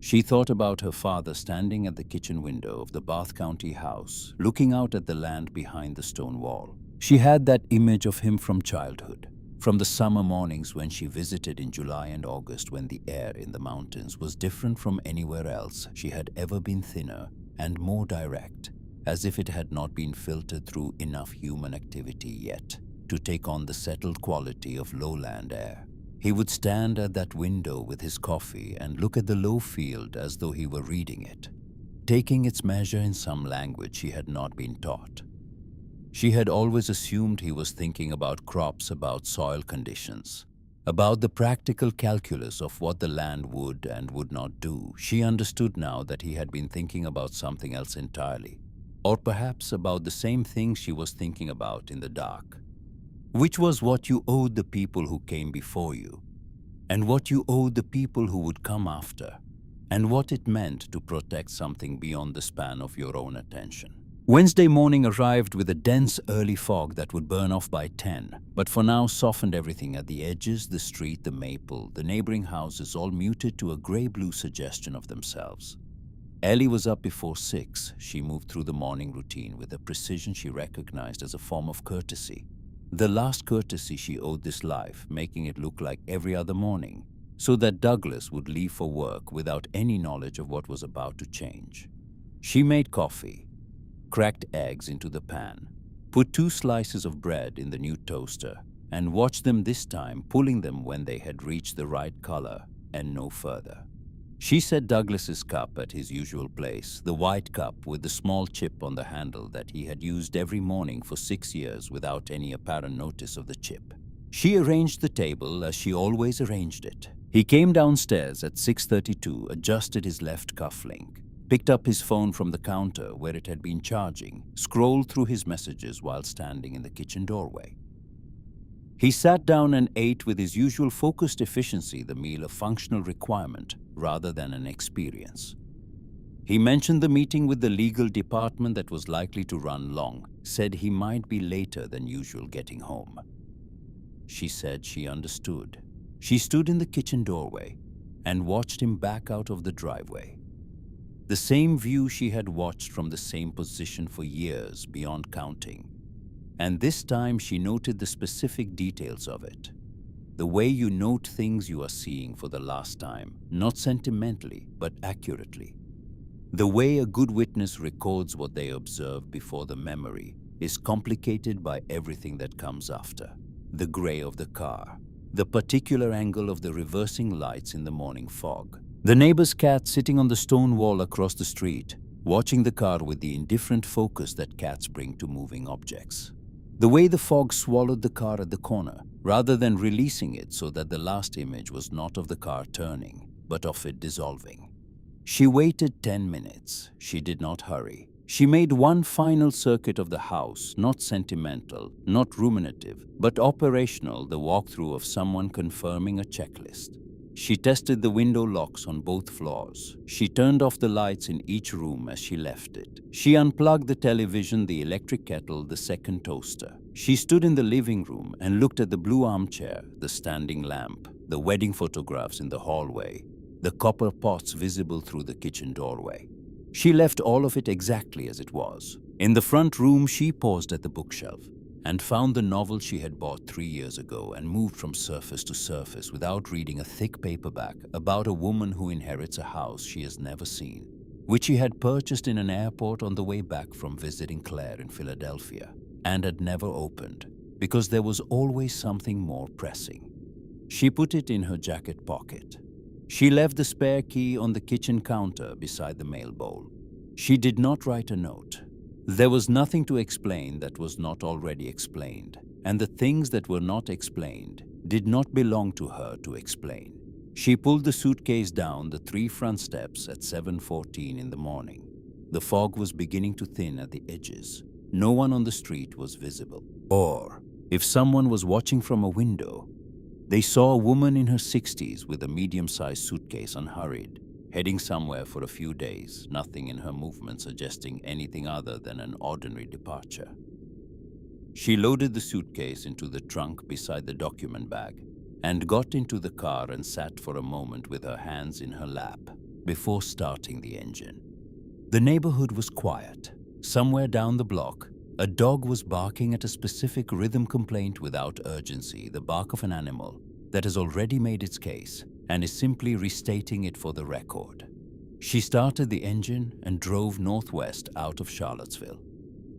she thought about her father standing at the kitchen window of the Bath County house, looking out at the land behind the stone wall. She had that image of him from childhood, from the summer mornings when she visited in July and August, when the air in the mountains was different from anywhere else she had ever been, thinner and more direct, as if it had not been filtered through enough human activity yet to take on the settled quality of lowland air. He would stand at that window with his coffee and look at the low field as though he were reading it. taking its measure in some language she had not been taught. She had always assumed he was thinking about crops, about soil conditions, about the practical calculus of what the land would and would not do. She understood now that he had been thinking about something else entirely, or perhaps about the same thing she was thinking about in the dark, which was what you owed the people who came before you, and what you owed the people who would come after, and what it meant to protect something beyond the span of your own attention. Wednesday morning arrived with a dense early fog that would burn off by 10, but for now softened everything at the edges, the street, the maple, the neighboring houses, all muted to a grey-blue suggestion of themselves. Ellie was up before 6. She moved through the morning routine with a precision she recognized as a form of courtesy. The last courtesy she owed this life, making it look like every other morning, so that Douglas would leave for work without any knowledge of what was about to change. She made coffee, cracked eggs into the pan, put 2 slices of bread in the new toaster, and watched them this time, pulling them when they had reached the right color and no further. She set Douglas's cup at his usual place, the white cup with the small chip on the handle that he had used every morning for 6 years without any apparent notice of the chip. She arranged the table as she always arranged it. He came downstairs at 6:32, adjusted his left cufflink, picked up his phone from the counter where it had been charging, scrolled through his messages while standing in the kitchen doorway. He sat down and ate with his usual focused efficiency, the meal a functional requirement rather than an experience. He mentioned the meeting with the legal department that was likely to run long, said he might be later than usual getting home. She said she understood. She stood in the kitchen doorway and watched him back out of the driveway. The same view she had watched from the same position for years beyond counting. And this time she noted the specific details of it. The way you note things you are seeing for the last time, not sentimentally, but accurately. The way a good witness records what they observe before the memory is complicated by everything that comes after. The gray of the car, the particular angle of the reversing lights in the morning fog, the neighbor's cat sitting on the stone wall across the street, watching the car with the indifferent focus that cats bring to moving objects. The way the fog swallowed the car at the corner, rather than releasing it so that the last image was not of the car turning, but of it dissolving. She waited 10 minutes. She did not hurry. She made one final circuit of the house, not sentimental, not ruminative, but operational, the walkthrough of someone confirming a checklist. She tested the window locks on both floors. She turned off the lights in each room as she left it. She unplugged the television, the electric kettle, the second toaster. She stood in the living room and looked at the blue armchair, the standing lamp, the wedding photographs in the hallway, the copper pots visible through the kitchen doorway. She left all of it exactly as it was. In the front room, she paused at the bookshelf and found the novel she had bought 3 years ago and moved from surface to surface without reading a thick paperback about a woman who inherits a house she has never seen, which she had purchased in an airport on the way back from visiting Claire in Philadelphia, and had never opened because there was always something more pressing. She put it in her jacket pocket. She left the spare key on the kitchen counter beside the mail bowl. She did not write a note. There was nothing to explain that was not already explained, and the things that were not explained did not belong to her to explain. She pulled the suitcase down the 3 front steps at 7:14 in the morning. The fog was beginning to thin at the edges. No one on the street was visible. Or, if someone was watching from a window, they saw a woman in her 60s with a medium-sized suitcase, unhurried, heading somewhere for a few days, nothing in her movement suggesting anything other than an ordinary departure. She loaded the suitcase into the trunk beside the document bag and got into the car and sat for a moment with her hands in her lap before starting the engine. The neighborhood was quiet. Somewhere down the block, a dog was barking at a specific rhythm complaint without urgency, the bark of an animal that has already made its case and is simply restating it for the record. She started the engine and drove northwest out of Charlottesville.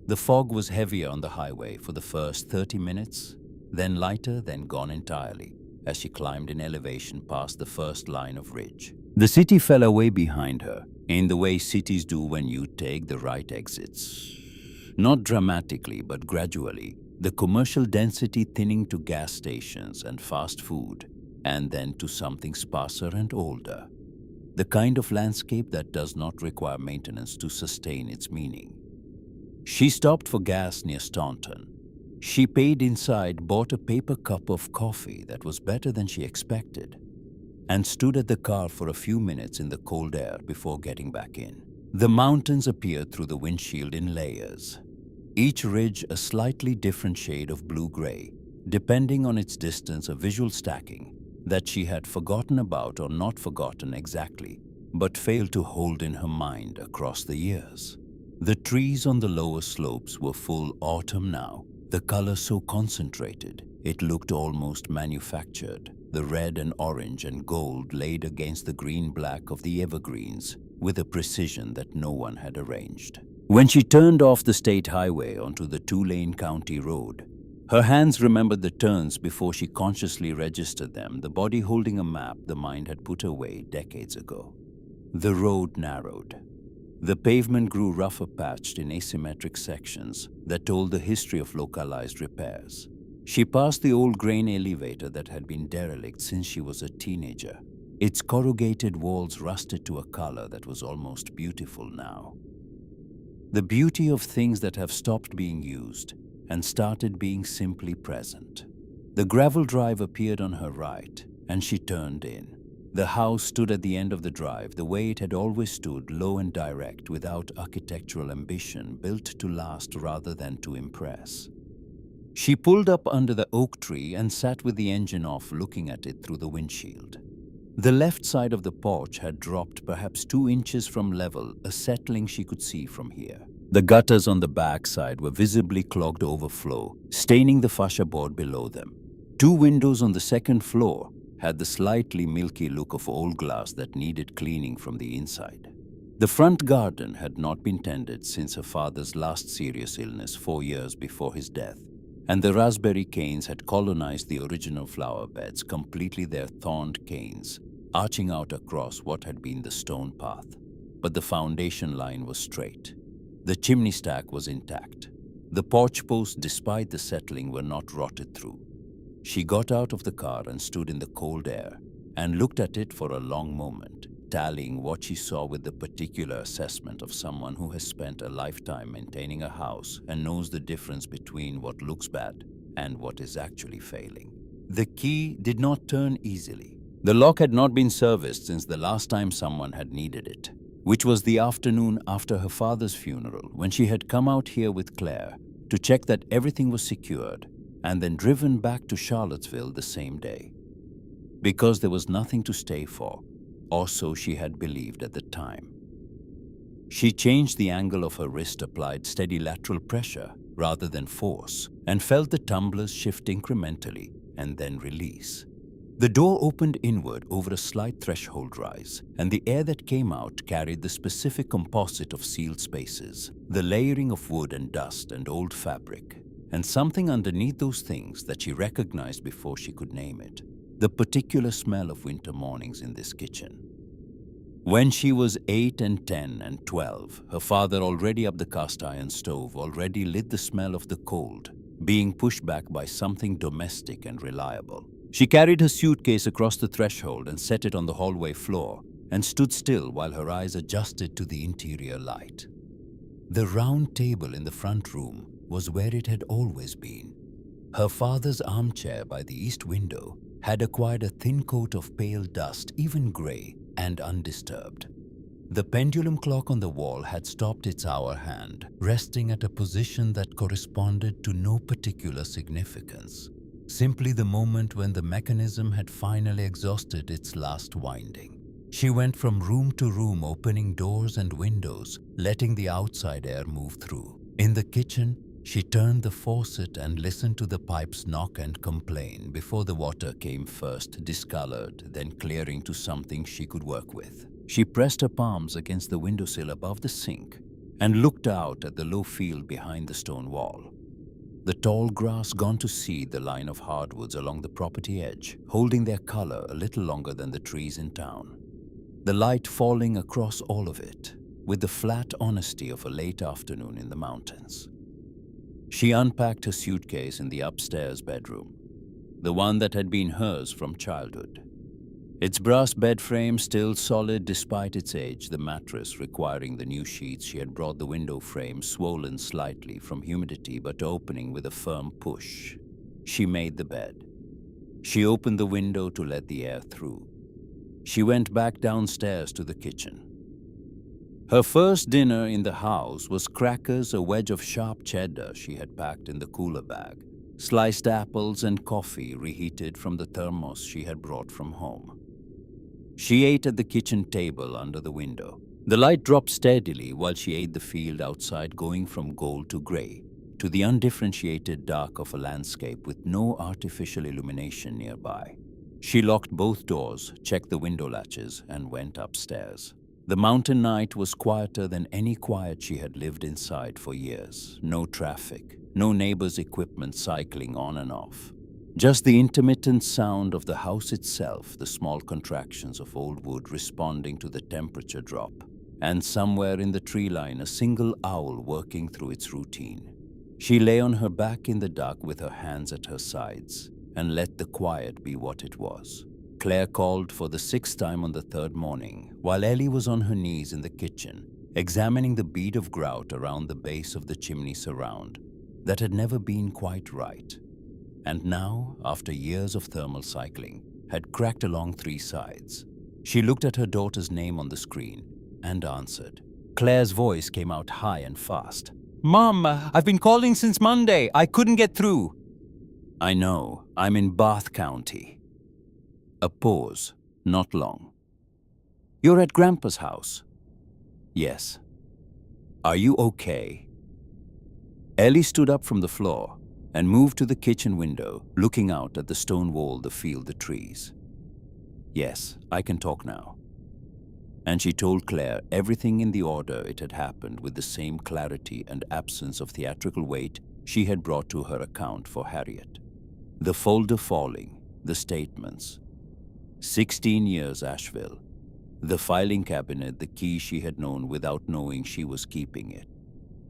The fog was heavier on the highway for the first 30 minutes, then lighter, then gone entirely, as she climbed in elevation past the first line of ridge. The city fell away behind her, in the way cities do when you take the right exits. Not dramatically, but gradually, the commercial density thinning to gas stations and fast food, and then to something sparser and older. The kind of landscape that does not require maintenance to sustain its meaning. She stopped for gas near Staunton. She paid inside, bought a paper cup of coffee that was better than she expected, and stood at the car for a few minutes in the cold air before getting back in. The mountains appeared through the windshield in layers, each ridge a slightly different shade of blue-gray, depending on its distance, a visual stacking that she had forgotten about, or not forgotten exactly, but failed to hold in her mind across the years. The trees on the lower slopes were full autumn now, the color so concentrated it looked almost manufactured, the red and orange and gold laid against the green-black of the evergreens with a precision that no one had arranged. When she turned off the state highway onto the two-lane county road, her hands remembered the turns before she consciously registered them, the body holding a map the mind had put away decades ago. The road narrowed. The pavement grew rougher, patched in asymmetric sections that told the history of localized repairs. She passed the old grain elevator that had been derelict since she was a teenager, its corrugated walls rusted to a color that was almost beautiful now. The beauty of things that have stopped being used and started being simply present. The gravel drive appeared on her right, and she turned in. The house stood at the end of the drive, the way it had always stood, low and direct, without architectural ambition, built to last rather than to impress. She pulled up under the oak tree and sat with the engine off, looking at it through the windshield. The left side of the porch had dropped perhaps 2 inches from level, a settling she could see from here. The gutters on the back side were visibly clogged overflow, staining the fascia board below them. 2 windows on the second floor had the slightly milky look of old glass that needed cleaning from the inside. The front garden had not been tended since her father's last serious illness 4 years before his death, and the raspberry canes had colonized the original flower beds, completely, their thorned canes arching out across what had been the stone path. But the foundation line was straight. The chimney stack was intact. The porch posts, despite the settling, were not rotted through. She got out of the car and stood in the cold air and looked at it for a long moment, tallying what she saw with the particular assessment of someone who has spent a lifetime maintaining a house and knows the difference between what looks bad and what is actually failing. The key did not turn easily. The lock had not been serviced since the last time someone had needed it, which was the afternoon after her father's funeral, when she had come out here with Claire to check that everything was secured, and then driven back to Charlottesville the same day. Because there was nothing to stay for, or so she had believed at the time. She changed the angle of her wrist, applied steady lateral pressure rather than force, and felt the tumblers shift incrementally and then release. The door opened inward over a slight threshold rise, and the air that came out carried the specific composite of sealed spaces, the layering of wood and dust and old fabric, and something underneath those things that she recognized before she could name it, the particular smell of winter mornings in this kitchen. When she was 8 and 10 and 12, her father, already up the cast iron stove, already lit the smell of the cold, being pushed back by something domestic and reliable. She carried her suitcase across the threshold and set it on the hallway floor, and stood still while her eyes adjusted to the interior light. The round table in the front room was where it had always been. Her father's armchair by the east window had acquired a thin coat of pale dust, even gray and undisturbed. The pendulum clock on the wall had stopped its hour hand, resting at a position that corresponded to no particular significance. Simply the moment when the mechanism had finally exhausted its last winding. She went from room to room, opening doors and windows, letting the outside air move through. In the kitchen, she turned the faucet and listened to the pipes knock and complain before the water came first, discolored, then clearing to something she could work with. She pressed her palms against the windowsill above the sink and looked out at the low field behind the stone wall. The tall grass gone to seed, the line of hardwoods along the property edge, holding their color a little longer than the trees in town. the light falling across all of it with the flat honesty of a late afternoon in the mountains. She unpacked her suitcase in the upstairs bedroom, the one that had been hers from childhood. Its brass bed frame still solid despite its age, the mattress requiring the new sheets she had brought, the window frame swollen slightly from humidity but opening with a firm push. She made the bed. She opened the window to let the air through. She went back downstairs to the kitchen. Her first dinner in the house was crackers, a wedge of sharp cheddar she had packed in the cooler bag, sliced apples and coffee reheated from the thermos she had brought from home. She ate at the kitchen table under the window. The light dropped steadily while she ate the field outside, going from gold to gray, to the undifferentiated dark of a landscape with no artificial illumination nearby. She locked both doors, checked the window latches, and went upstairs. The mountain night was quieter than any quiet she had lived inside for years. No traffic, no neighbors' equipment cycling on and off. Just the intermittent sound of the house itself, the small contractions of old wood responding to the temperature drop, and somewhere in the tree line a single owl working through its routine. She lay on her back in the dark with her hands at her sides and let the quiet be what it was. Claire called for the sixth time on the third morning, while Ellie was on her knees in the kitchen, examining the bead of grout around the base of the chimney surround that had never been quite right, and now, after years of thermal cycling, had cracked along three sides. She looked at her daughter's name on the screen and answered. Claire's voice came out high and fast. "Mom, I've been calling since Monday. I couldn't get through." "I know. I'm in Bath County." A pause, not long. "You're at Grandpa's house?" "Yes." "Are you okay?" Ellie stood up from the floor and moved to the kitchen window, looking out at the stone wall, the field, the trees. "Yes, I can talk now." And she told Claire everything in the order it had happened, with the same clarity and absence of theatrical weight she had brought to her account for Harriet. The folder falling, the statements. 16 years Asheville. The filing cabinet, the key she had known without knowing she was keeping it.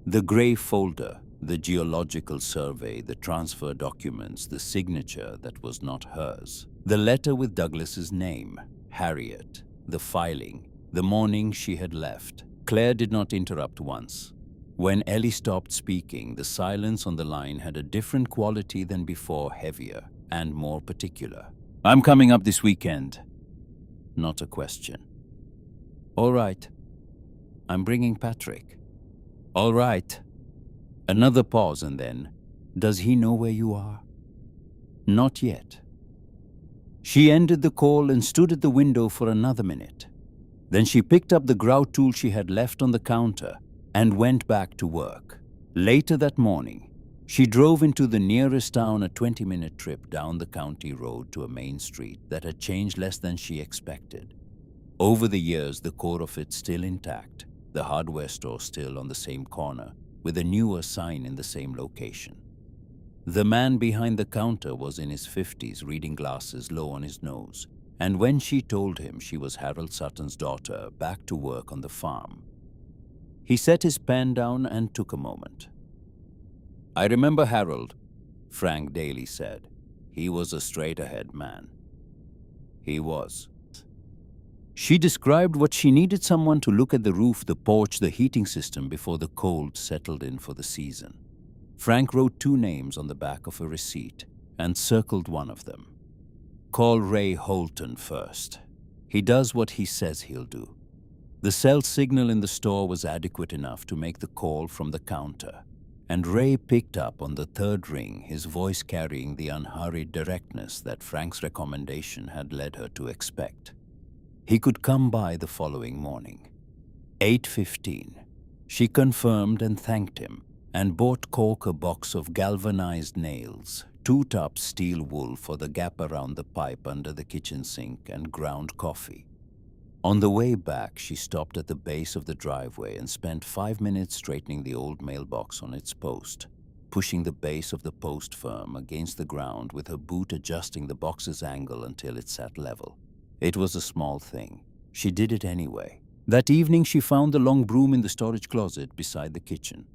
The gray folder, the geological survey, the transfer documents, the signature that was not hers. The letter with Douglas's name, Harriet, the filing, the morning she had left. Claire did not interrupt once. When Ellie stopped speaking, the silence on the line had a different quality than before, heavier and more particular. "I'm coming up this weekend." Not a question. "All right. I'm bringing Patrick." "All right." Another pause, and then, "Does he know where you are?" "Not yet." She ended the call and stood at the window for another minute. Then she picked up the grout tool she had left on the counter and went back to work. Later that morning, she drove into the nearest town, a 20-minute trip down the county road to a main street that had changed less than she expected. Over the years, the core of it still intact, the hardware store still on the same corner, with a newer sign in the same location. The man behind the counter was in his 50s, reading glasses low on his nose, and when she told him she was Harold Sutton's daughter, back to work on the farm, he set his pen down and took a moment. "I remember Harold," Frank Daly said. "He was a straight-ahead man." He was. She described what she needed: someone to look at the roof, the porch, the heating system before the cold settled in for the season. Frank wrote 2 names on the back of a receipt and circled one of them. "Call Ray Holton first. He does what he says he'll do." The cell signal in the store was adequate enough to make the call from the counter, and Ray picked up on the third ring, his voice carrying the unhurried directness that Frank's recommendation had led her to expect. He could come by the following morning. 8:15. She confirmed and thanked him, and bought Cork a box of galvanized nails, 2 tops steel wool for the gap around the pipe under the kitchen sink, and ground coffee. On the way back, she stopped at the base of the driveway and spent 5 minutes straightening the old mailbox on its post, pushing the base of the post firm against the ground with her boot, adjusting the box's angle until it sat level. It was a small thing, She did it anyway. That evening, she found the long broom in the storage closet beside the kitchen.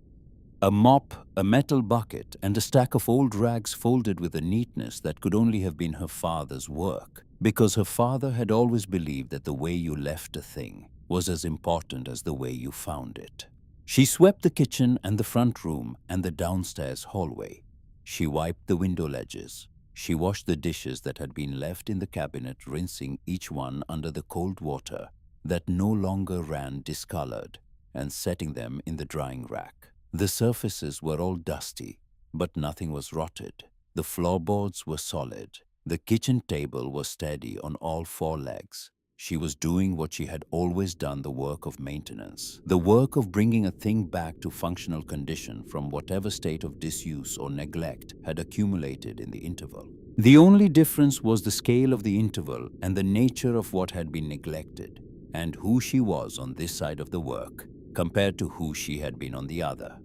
A mop, a metal bucket, and a stack of old rags folded with a neatness that could only have been her father's work, because her father had always believed that the way you left a thing was as important as the way you found it. She swept the kitchen and the front room and the downstairs hallway. She wiped the window ledges. She washed the dishes that had been left in the cabinet, rinsing each one under the cold water that no longer ran discolored, and setting them in the drying rack. The surfaces were all dusty, but nothing was rotted. The floorboards were solid. The kitchen table was steady on all four legs. She was doing what she had always done, the work of maintenance, the work of bringing a thing back to functional condition from whatever state of disuse or neglect had accumulated in the interval. The only difference was the scale of the interval and the nature of what had been neglected, and who she was on this side of the work compared to who she had been on the other.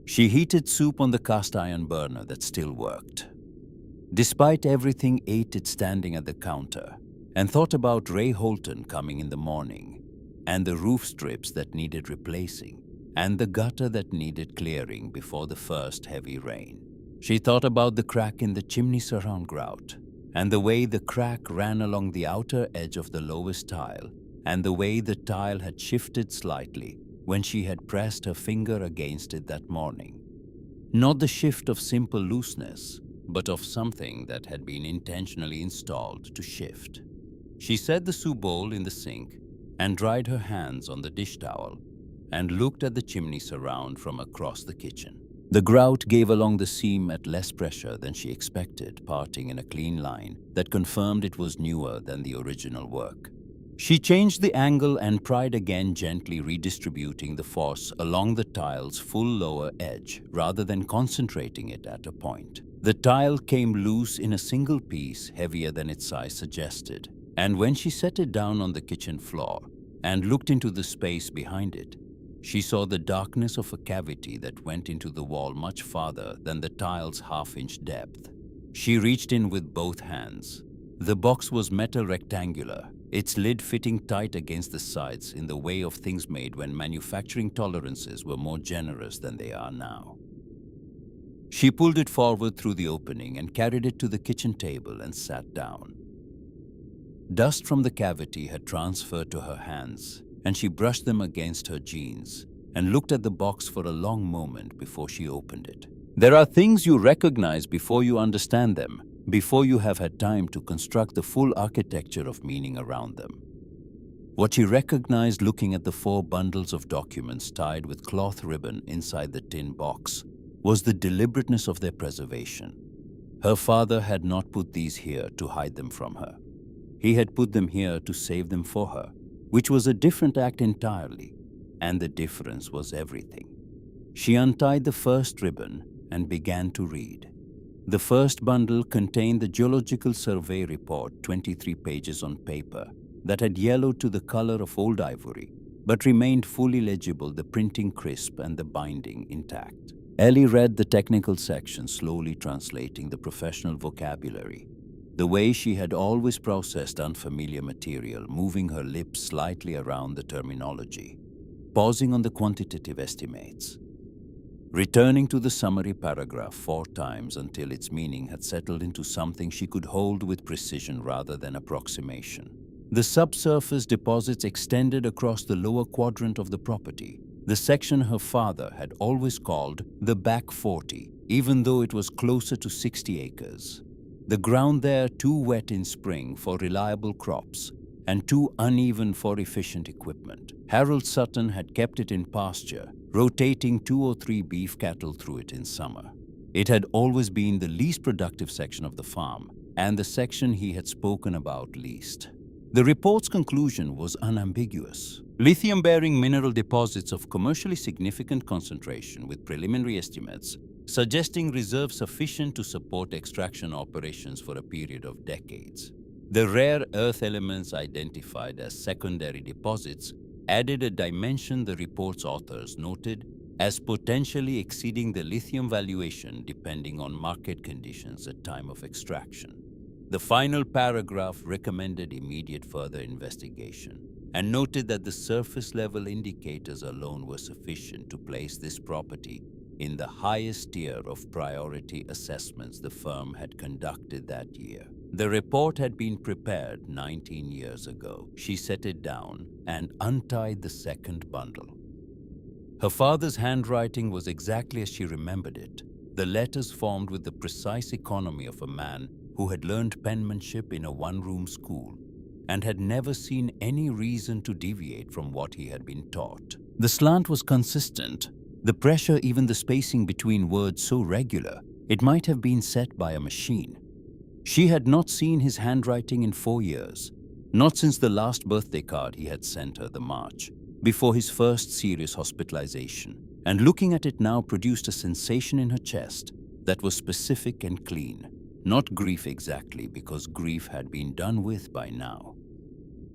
She heated soup on the cast iron burner that still worked. Despite everything, ate it standing at the counter, and thought about Ray Holton coming in the morning, and the roof strips that needed replacing, and the gutter that needed clearing before the first heavy rain. She thought about the crack in the chimney surround grout, and the way the crack ran along the outer edge of the lowest tile, and the way the tile had shifted slightly when she had pressed her finger against it that morning. Not the shift of simple looseness, but of something that had been intentionally installed to shift. She set the soup bowl in the sink and dried her hands on the dish towel and looked at the chimney surround from across the kitchen. The grout gave along the seam at less pressure than she expected, parting in a clean line that confirmed it was newer than the original work. She changed the angle and pried again, gently redistributing the force along the tile's full lower edge rather than concentrating it at a point. The tile came loose in a single piece, heavier than its size suggested, and when she set it down on the kitchen floor and looked into the space behind it, she saw the darkness of a cavity that went into the wall much farther than the tile's half-inch depth. She reached in with both hands. The box was metal rectangular, its lid fitting tight against the sides in the way of things made when manufacturing tolerances were more generous than they are now. She pulled it forward through the opening and carried it to the kitchen table and sat down. Dust from the cavity had transferred to her hands, and she brushed them against her jeans and looked at the box for a long moment before she opened it. There are things you recognize before you understand them, before you have had time to construct the full architecture of meaning around them. What she recognized looking at the 4 bundles of documents tied with cloth ribbon inside the tin box was the deliberateness of their preservation. Her father had not put these here to hide them from her. He had put them here to save them for her, which was a different act entirely, and the difference was everything. She untied the first ribbon and began to read. The first bundle contained the Geological Survey report, 23 pages on paper, that had yellowed to the color of old ivory, but remained fully legible, the printing crisp and the binding intact. Ellie read the technical section, slowly translating the professional vocabulary, the way she had always processed unfamiliar material, moving her lips slightly around the terminology, pausing on the quantitative estimates, returning to the summary paragraph 4 times until its meaning had settled into something she could hold with precision rather than approximation. The subsurface deposits extended across the lower quadrant of the property, the section her father had always called the back 40, even though it was closer to 60 acres. The ground there too wet in spring for reliable crops and too uneven for efficient equipment. Harold Sutton had kept it in pasture, rotating 2 or 3 beef cattle through it in summer. It had always been the least productive section of the farm, and the section he had spoken about least. The report's conclusion was unambiguous. Lithium-bearing mineral deposits of commercially significant concentration, with preliminary estimates suggesting reserves sufficient to support extraction operations for a period of decades. The rare earth elements identified as secondary deposits added a dimension the report's authors noted as potentially exceeding the lithium valuation depending on market conditions at time of extraction. The final paragraph recommended immediate further investigation, and noted that the surface-level indicators alone were sufficient to place this property in the highest tier of priority assessments the firm had conducted that year. The report had been prepared 19 years ago. She set it down and untied the second bundle. Her father's handwriting was exactly as she remembered it. The letters formed with the precise economy of a man who had learned penmanship in a one-room school and had never seen any reason to deviate from what he had been taught. The slant was consistent, the pressure, even the spacing between words, so regular, it might have been set by a machine. She had not seen his handwriting in 4 years, not since the last birthday card he had sent her the March before his first serious hospitalization, and looking at it now produced a sensation in her chest that was specific and clean. Not grief exactly, because grief had been done with by now,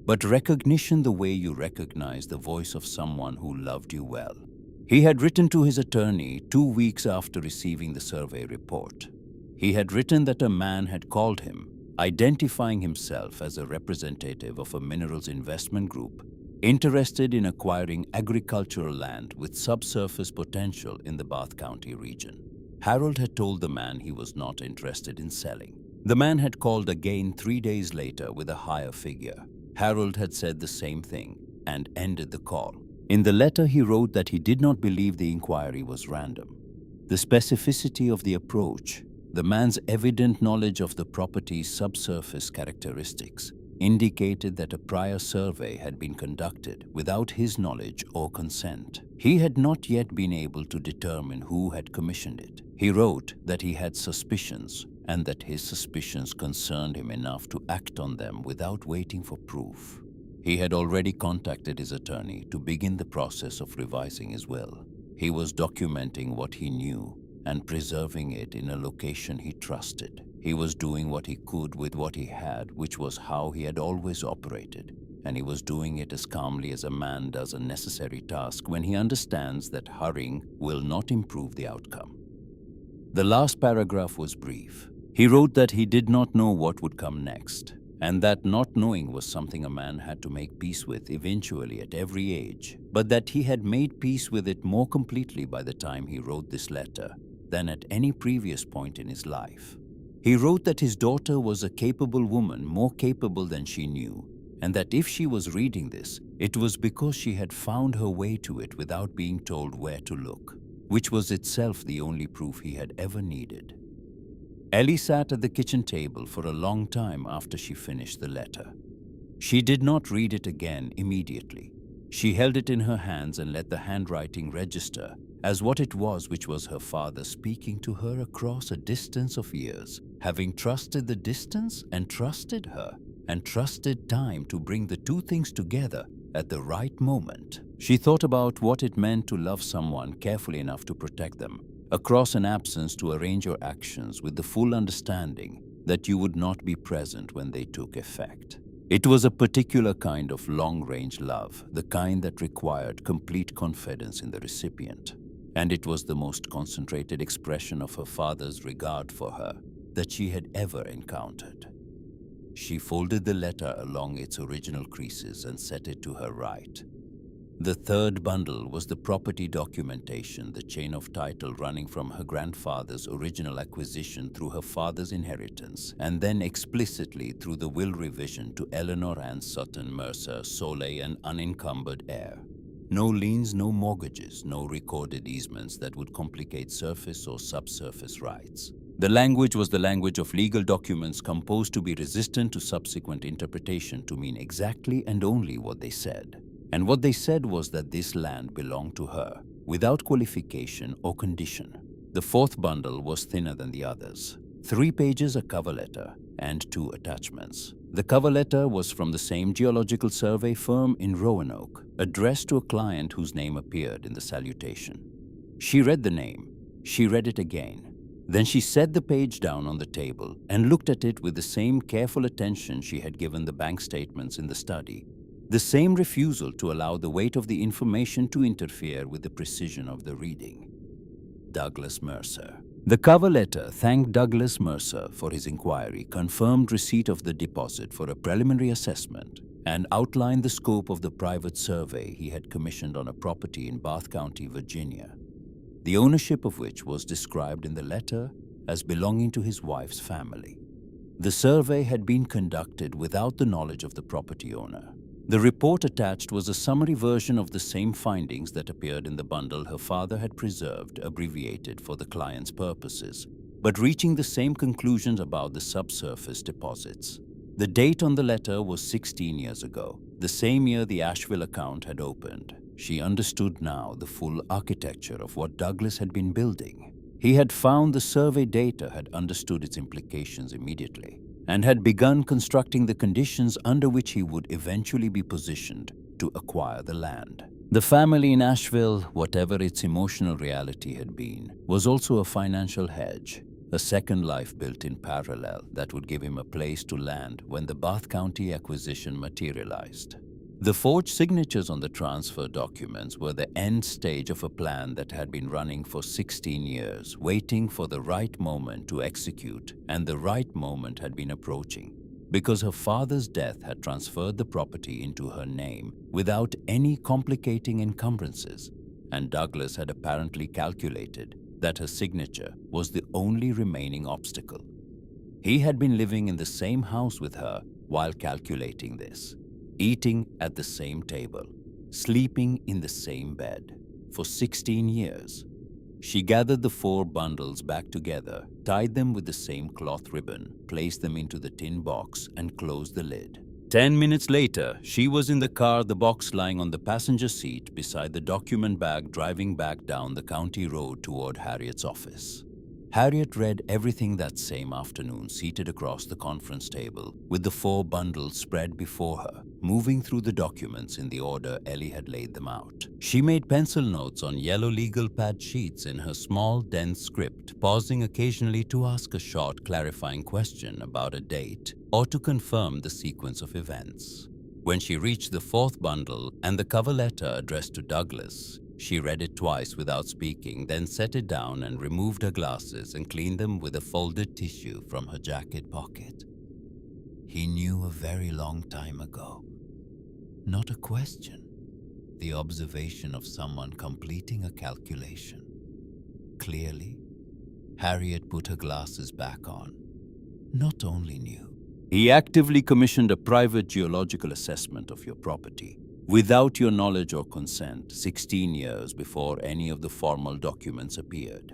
but recognition, the way you recognize the voice of someone who loved you well. He had written to his attorney 2 weeks after receiving the survey report. He had written that a man had called him, identifying himself as a representative of a minerals investment group interested in acquiring agricultural land with subsurface potential in the Bath County region. Harold had told the man he was not interested in selling. The man had called again 3 days later with a higher figure. Harold had said the same thing and ended the call. In the letter, he wrote that he did not believe the inquiry was random. The specificity of the approach, the man's evident knowledge of the property's subsurface characteristics, indicated that a prior survey had been conducted without his knowledge or consent. He had not yet been able to determine who had commissioned it. He wrote that he had suspicions and that his suspicions concerned him enough to act on them without waiting for proof. He had already contacted his attorney to begin the process of revising his will. He was documenting what he knew and preserving it in a location he trusted. He was doing what he could with what he had, which was how he had always operated, and he was doing it as calmly as a man does a necessary task when he understands that hurrying will not improve the outcome. The last paragraph was brief. He wrote that he did not know what would come next, and that not knowing was something a man had to make peace with eventually at every age, but that he had made peace with it more completely by the time he wrote this letter than at any previous point in his life. He wrote that his daughter was a capable woman, more capable than she knew, and that if she was reading this, it was because she had found her way to it without being told where to look, which was itself the only proof he had ever needed. Ellie sat at the kitchen table for a long time after she finished the letter. She did not read it again immediately. She held it in her hands and let the handwriting register as what it was, which was her father speaking to her across a distance of years, having trusted the distance and trusted her, and trusted time to bring the two things together at the right moment. She thought about what it meant to love someone carefully enough to protect them, across an absence to arrange your actions with the full understanding that you would not be present when they took effect. It was a particular kind of long-range love, the kind that required complete confidence in the recipient, and it was the most concentrated expression of her father's regard for her that she had ever encountered. She folded the letter along its original creases and set it to her right. The third bundle was the property documentation, the chain of title running from her grandfather's original acquisition through her father's inheritance, and then explicitly through the will revision to Eleanor Ann Sutton Mercer, sole and unencumbered heir. No liens, no mortgages, no recorded easements that would complicate surface or subsurface rights. The language was the language of legal documents composed to be resistant to subsequent interpretation, to mean exactly and only what they said. And what they said was that this land belonged to her, without qualification or condition. The fourth bundle was thinner than the others. 3 pages, a cover letter, and 2 attachments. The cover letter was from the same geological survey firm in Roanoke, addressed to a client whose name appeared in the salutation. She read the name. She read it again. Then she set the page down on the table and looked at it with the same careful attention she had given the bank statements in the study. The same refusal to allow the weight of the information to interfere with the precision of the reading. Douglas Mercer. The cover letter thanked Douglas Mercer for his inquiry, confirmed receipt of the deposit for a preliminary assessment, and outlined the scope of the private survey he had commissioned on a property in Bath County, Virginia, the ownership of which was described in the letter as belonging to his wife's family. The survey had been conducted without the knowledge of the property owner. The report attached was a summary version of the same findings that appeared in the bundle her father had preserved, abbreviated for the client's purposes, but reaching the same conclusions about the subsurface deposits. The date on the letter was 16 years ago, the same year the Asheville account had opened. She understood now the full architecture of what Douglas had been building. He had found the survey data, had understood its implications immediately, and had begun constructing the conditions under which he would eventually be positioned to acquire the land. The family in Asheville, whatever its emotional reality had been, was also a financial hedge, a second life built in parallel that would give him a place to land when the Bath County acquisition materialized. The forged signatures on the transfer documents were the end stage of a plan that had been running for 16 years, waiting for the right moment to execute, and the right moment had been approaching, because her father's death had transferred the property into her name without any complicating encumbrances, and Douglas had apparently calculated that her signature was the only remaining obstacle. He had been living in the same house with her while calculating this, eating at the same table, sleeping in the same bed for 16 years. She gathered the 4 bundles back together, tied them with the same cloth ribbon, placed them into the tin box, and closed the lid. 10 minutes later, she was in the car, the box lying on the passenger seat beside the document bag, driving back down the county road toward Harriet's office. Harriet read everything that same afternoon, seated across the conference table, with the 4 bundles spread before her, moving through the documents in the order Ellie had laid them out. She made pencil notes on yellow legal pad sheets in her small, dense script, pausing occasionally to ask a short, clarifying question about a date or to confirm the sequence of events. When she reached the 4th bundle and the cover letter addressed to Douglas, she read it twice without speaking, then set it down and removed her glasses and cleaned them with a folded tissue from her jacket pocket. He knew a very long time ago. Not a question, the observation of someone completing a calculation. Clearly, Harriet put her glasses back on. Not only knew, he actively commissioned a private geological assessment of your property, without your knowledge or consent, 16 years before any of the formal documents appeared.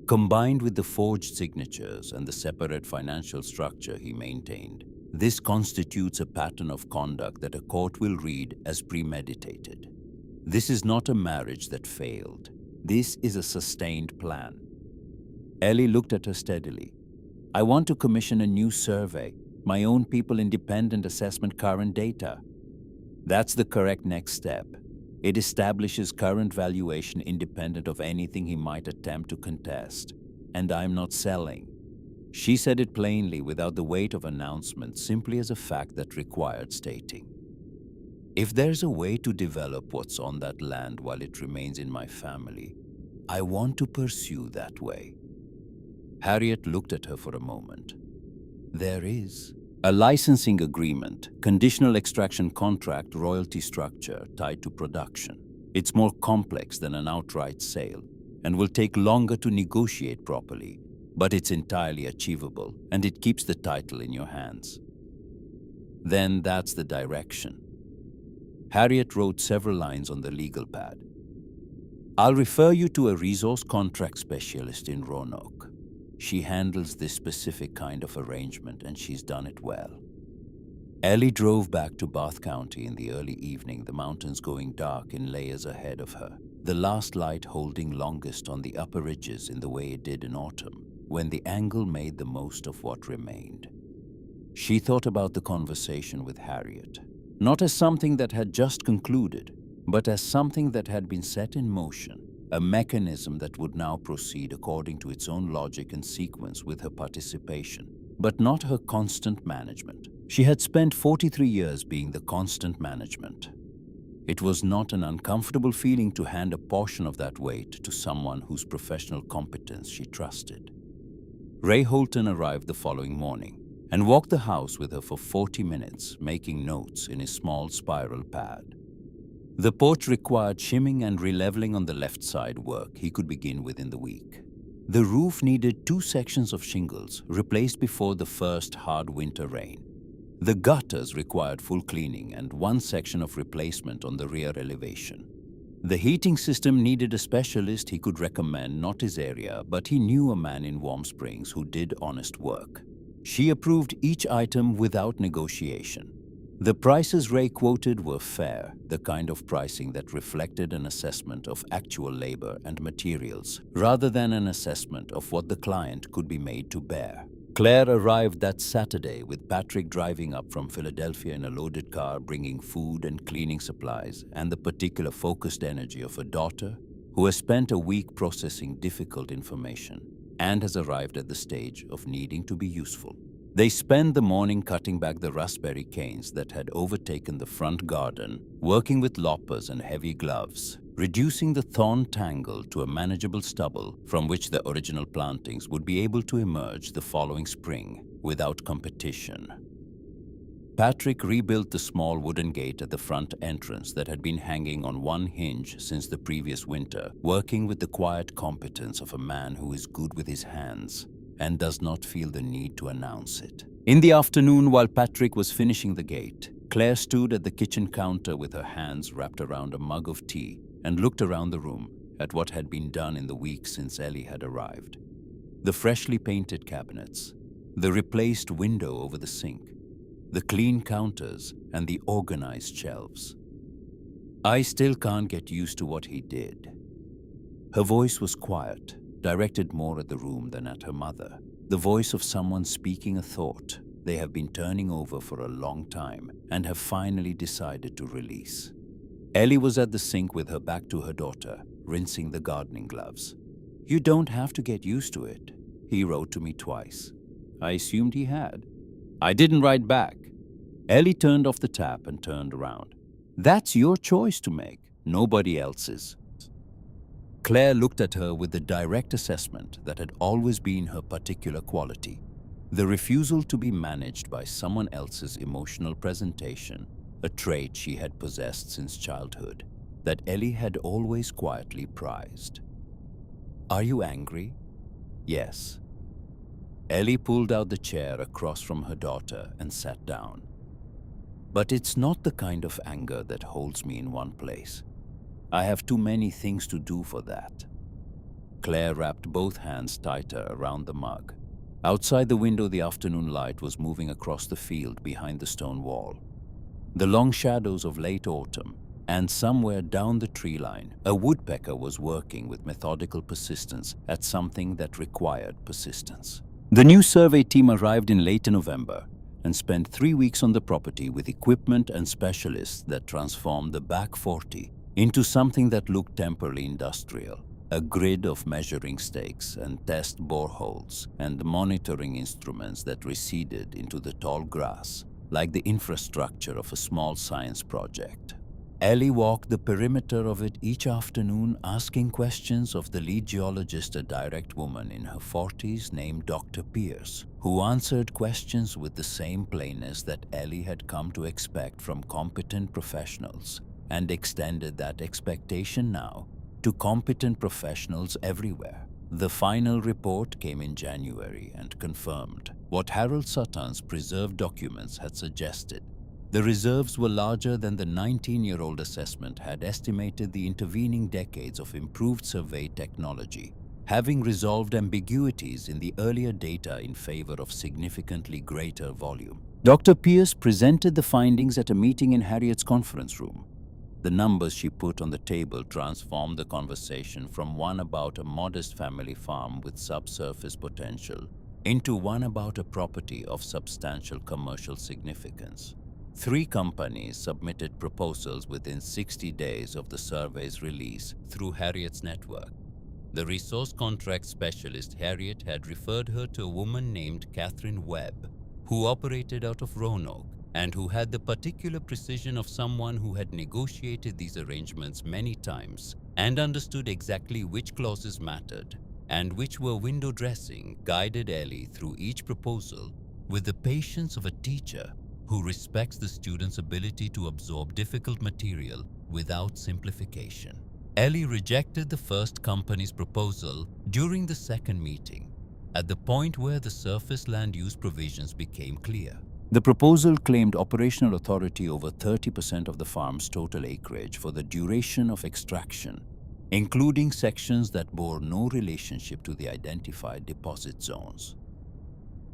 Combined with the forged signatures and the separate financial structure he maintained, this constitutes a pattern of conduct that a court will read as premeditated. This is not a marriage that failed. This is a sustained plan. Ellie looked at her steadily. I want to commission a new survey, my own people independent assessment, current data. That's the correct next step. It establishes current valuation independent of anything he might attempt to contest. And I'm not selling. She said it plainly, without the weight of announcement, simply as a fact that required stating. If there's a way to develop what's on that land while it remains in my family, I want to pursue that way. Harriet looked at her for a moment. There is a licensing agreement, conditional extraction contract, royalty structure tied to production. It's more complex than an outright sale and will take longer to negotiate properly, but it's entirely achievable and it keeps the title in your hands. Then that's the direction. Harriet wrote several lines on the legal pad. I'll refer you to a resource contract specialist in Roanoke. She handles this specific kind of arrangement, and she's done it well. Ellie drove back to Bath County in the early evening, the mountains going dark in layers ahead of her, the last light holding longest on the upper ridges in the way it did in autumn, when the angle made the most of what remained. She thought about the conversation with Harriet, not as something that had just concluded, but as something that had been set in motion, a mechanism that would now proceed according to its own logic and sequence with her participation, but not her constant management. She had spent 43 years being the constant management. It was not an uncomfortable feeling to hand a portion of that weight to someone whose professional competence she trusted. Ray Holton arrived the following morning, and walked the house with her for 40 minutes, making notes in his small spiral pad. The porch required shimming and releveling on the left side, work he could begin within the week. The roof needed 2 sections of shingles, replaced before the first hard winter rain. The gutters required full cleaning and 1 section of replacement on the rear elevation. The heating system needed a specialist he could recommend, not his area, but he knew a man in Warm Springs who did honest work. She approved each item without negotiation. The prices Ray quoted were fair, the kind of pricing that reflected an assessment of actual labor and materials, rather than an assessment of what the client could be made to bear. Claire arrived that Saturday with Patrick driving up from Philadelphia in a loaded car, bringing food and cleaning supplies and the particular focused energy of a daughter who has spent a week processing difficult information and has arrived at the stage of needing to be useful. They spent the morning cutting back the raspberry canes that had overtaken the front garden, working with loppers and heavy gloves, reducing the thorn tangle to a manageable stubble from which the original plantings would be able to emerge the following spring without competition. Patrick rebuilt the small wooden gate at the front entrance that had been hanging on one hinge since the previous winter, working with the quiet competence of a man who is good with his hands and does not feel the need to announce it. In the afternoon, while Patrick was finishing the gate, Claire stood at the kitchen counter with her hands wrapped around a mug of tea and looked around the room at what had been done in the weeks since Ellie had arrived. The freshly painted cabinets, the replaced window over the sink, the clean counters, and the organized shelves. "I still can't get used to what he did." Her voice was quiet, directed more at the room than at her mother. The voice of someone speaking a thought they have been turning over for a long time and have finally decided to release. Ellie was at the sink with her back to her daughter, rinsing the gardening gloves. "You don't have to get used to it. He wrote to me twice." I assumed he had. I didn't write back. Ellie turned off the tap and turned around. "That's your choice to make, nobody else's." Claire looked at her with the direct assessment that had always been her particular quality, the refusal to be managed by someone else's emotional presentation, a trait she had possessed since childhood, that Ellie had always quietly prized. "Are you angry?" "Yes." Ellie pulled out the chair across from her daughter and sat down. "But it's not the kind of anger that holds me in one place. I have too many things to do for that." Claire wrapped both hands tighter around the mug. Outside the window, the afternoon light was moving across the field behind the stone wall. The long shadows of late autumn, and somewhere down the tree line, a woodpecker was working with methodical persistence at something that required persistence. The new survey team arrived in late November and spent 3 weeks on the property with equipment and specialists that transformed the back 40 into something that looked temporarily industrial. A grid of measuring stakes and test boreholes and monitoring instruments that receded into the tall grass, like the infrastructure of a small science project. Ellie walked the perimeter of it each afternoon, asking questions of the lead geologist, a direct woman in her 40s named Dr. Pierce, who answered questions with the same plainness that Ellie had come to expect from competent professionals, and extended that expectation now to competent professionals everywhere. The final report came in January and confirmed what Harold Sutton's preserved documents had suggested. The reserves were larger than the 19-year-old assessment had estimated. The intervening decades of improved survey technology, having resolved ambiguities in the earlier data in favor of significantly greater volume. Dr. Pierce presented the findings at a meeting in Harriet's conference room. The numbers she put on the table transformed the conversation from one about a modest family farm with subsurface potential into one about a property of substantial commercial significance. 3 companies submitted proposals within 60 days of the survey's release through Harriet's network. The resource contract specialist Harriet had referred her to a woman named Catherine Webb, who operated out of Roanoke and who had the particular precision of someone who had negotiated these arrangements many times and understood exactly which clauses mattered and which were window dressing. Guided Ellie through each proposal with the patience of a teacher who respects the student's ability to absorb difficult material without simplification. Ellie rejected the first company's proposal during the second meeting, at the point where the surface land use provisions became clear. The proposal claimed operational authority over 30% of the farm's total acreage for the duration of extraction, including sections that bore no relationship to the identified deposit zones.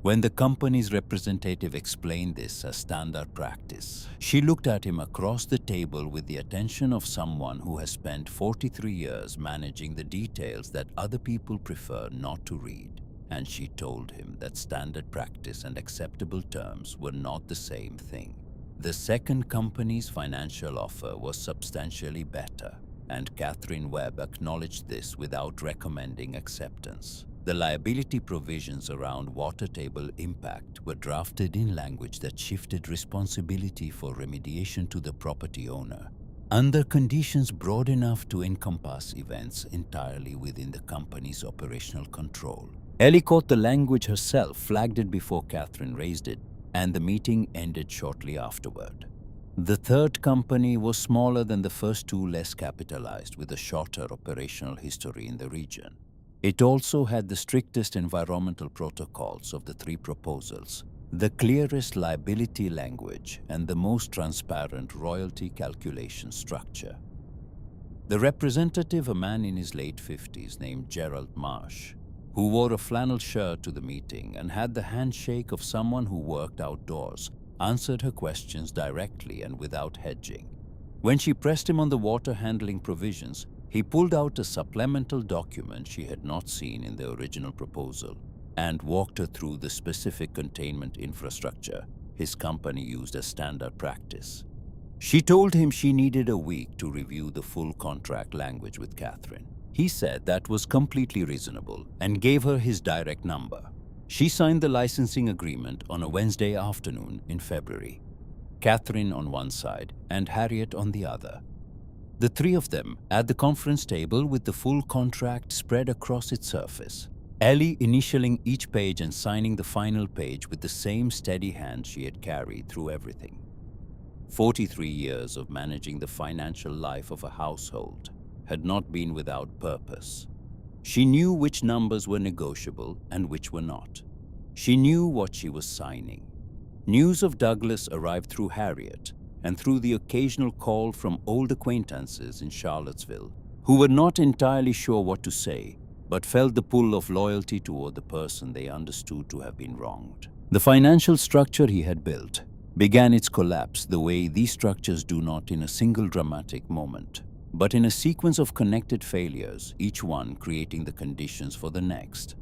When the company's representative explained this as standard practice, she looked at him across the table with the attention of someone who has spent 43 years managing the details that other people prefer not to read. And she told him that standard practice and acceptable terms were not the same thing. The second company's financial offer was substantially better, and Catherine Webb acknowledged this without recommending acceptance. The liability provisions around water table impact were drafted in language that shifted responsibility for remediation to the property owner, under conditions broad enough to encompass events entirely within the company's operational control. Ellie caught the language herself, flagged it before Catherine raised it, and the meeting ended shortly afterward. The third company was smaller than the first two, less capitalized, with a shorter operational history in the region. It also had the strictest environmental protocols of the three proposals, the clearest liability language, and the most transparent royalty calculation structure. The representative, a man in his late 50s named Gerald Marsh, who wore a flannel shirt to the meeting and had the handshake of someone who worked outdoors, answered her questions directly and without hedging. When she pressed him on the water handling provisions, he pulled out a supplemental document she had not seen in the original proposal and walked her through the specific containment infrastructure his company used as standard practice. She told him she needed a week to review the full contract language with Catherine. He said that was completely reasonable and gave her his direct number. She signed the licensing agreement on a Wednesday afternoon in February, Catherine on one side and Harriet on the other. The three of them at the conference table with the full contract spread across its surface, Ellie initialing each page and signing the final page with the same steady hand she had carried through everything. 43 years of managing the financial life of a household had not been without purpose. She knew which numbers were negotiable and which were not. She knew what she was signing. News of Douglas arrived through Harriet and through the occasional call from old acquaintances in Charlottesville who were not entirely sure what to say, but felt the pull of loyalty toward the person they understood to have been wronged. The financial structure he had built began its collapse the way these structures do, not in a single dramatic moment, but in a sequence of connected failures, each one creating the conditions for the next.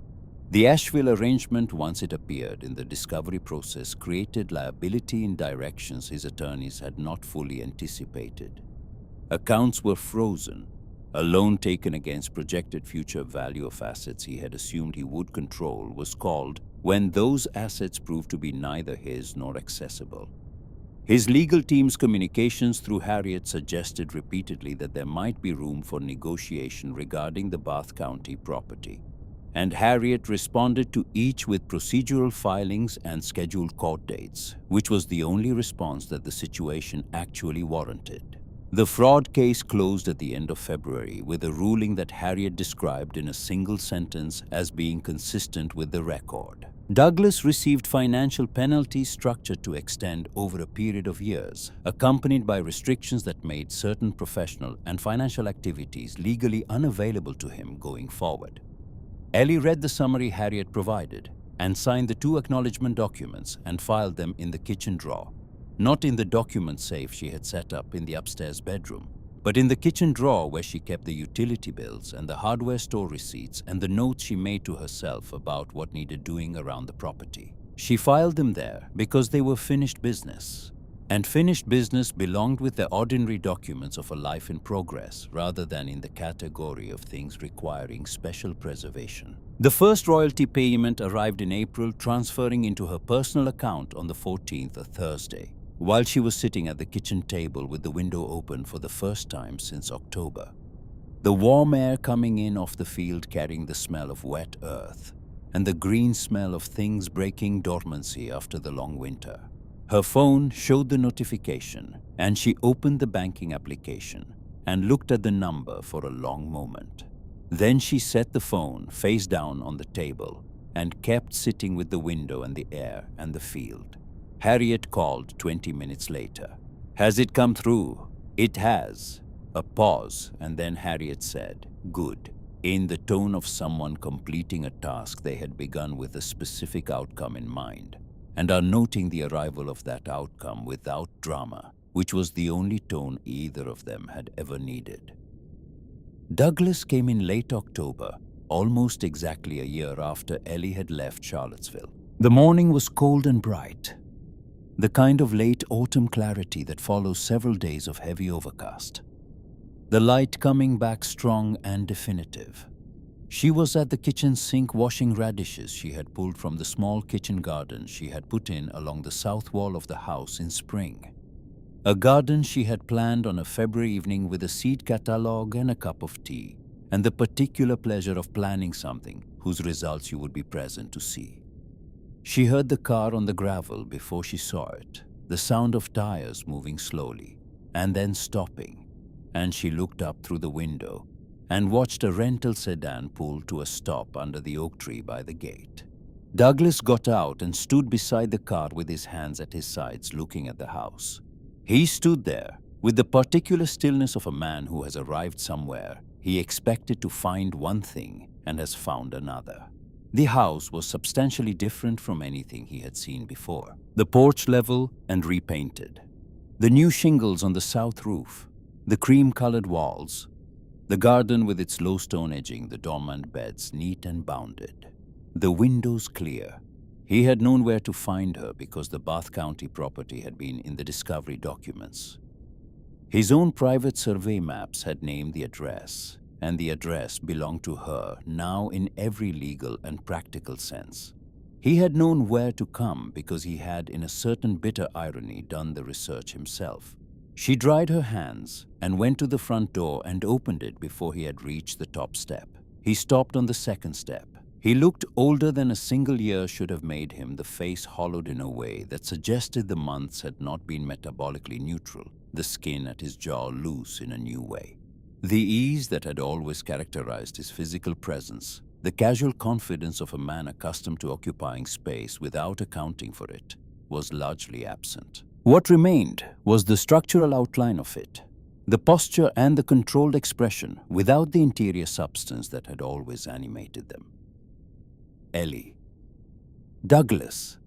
The Asheville arrangement, once it appeared in the discovery process, created liability in directions his attorneys had not fully anticipated. Accounts were frozen. A loan taken against projected future value of assets he had assumed he would control was called when those assets proved to be neither his nor accessible. His legal team's communications through Harriet suggested repeatedly that there might be room for negotiation regarding the Bath County property, and Harriet responded to each with procedural filings and scheduled court dates, which was the only response that the situation actually warranted. The fraud case closed at the end of February with a ruling that Harriet described in a single sentence as being consistent with the record. Douglas received financial penalties structured to extend over a period of years, accompanied by restrictions that made certain professional and financial activities legally unavailable to him going forward. Ellie read the summary Harriet provided and signed the two acknowledgement documents and filed them in the kitchen drawer, not in the document safe she had set up in the upstairs bedroom, but in the kitchen drawer where she kept the utility bills and the hardware store receipts and the notes she made to herself about what needed doing around the property. She filed them there because they were finished business, and finished business belonged with the ordinary documents of a life in progress rather than in the category of things requiring special preservation. The first royalty payment arrived in April, transferring into her personal account on the 14th, a Thursday, while she was sitting at the kitchen table with the window open for the first time since October. The warm air coming in off the field carrying the smell of wet earth, and the green smell of things breaking dormancy after the long winter. Her phone showed the notification, and she opened the banking application and looked at the number for a long moment. Then she set the phone face down on the table and kept sitting with the window and the air and the field. Harriet called 20 minutes later. "Has it come through?" "It has." A pause, and then Harriet said, "Good," in the tone of someone completing a task they had begun with a specific outcome in mind, and are noting the arrival of that outcome without drama, which was the only tone either of them had ever needed. Douglas came in late October, almost exactly a year after Ellie had left Charlottesville. The morning was cold and bright, the kind of late autumn clarity that follows several days of heavy overcast. The light coming back strong and definitive. She was at the kitchen sink washing radishes she had pulled from the small kitchen garden she had put in along the south wall of the house in spring. A garden she had planned on a February evening with a seed catalogue and a cup of tea, and the particular pleasure of planning something whose results you would be present to see. She heard the car on the gravel before she saw it, the sound of tires moving slowly, and then stopping, and she looked up through the window and watched a rental sedan pull to a stop under the oak tree by the gate. Douglas got out and stood beside the car with his hands at his sides looking at the house. He stood there with the particular stillness of a man who has arrived somewhere he expected to find one thing and has found another. The house was substantially different from anything he had seen before. The porch level and repainted. The new shingles on the south roof. The cream-colored walls. The garden with its low stone edging, the dormant beds neat and bounded. The windows clear. He had known where to find her because the Bath County property had been in the discovery documents. His own private survey maps had named the address, and the address belonged to her now in every legal and practical sense. He had known where to come because he had, in a certain bitter irony, done the research himself. She dried her hands and went to the front door and opened it before he had reached the top step. He stopped on the second step. He looked older than a single year should have made him, the face hollowed in a way that suggested the months had not been metabolically neutral, the skin at his jaw loose in a new way. The ease that had always characterized his physical presence, the casual confidence of a man accustomed to occupying space without accounting for it, was largely absent. What remained was the structural outline of it, the posture and the controlled expression without the interior substance that had always animated them. Ellie. Douglas.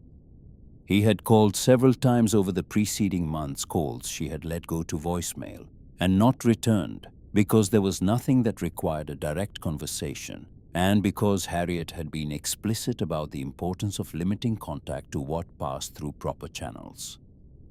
He had called several times over the preceding months. Calls she had let go to voicemail and not returned because there was nothing that required a direct conversation, and because Harriet had been explicit about the importance of limiting contact to what passed through proper channels.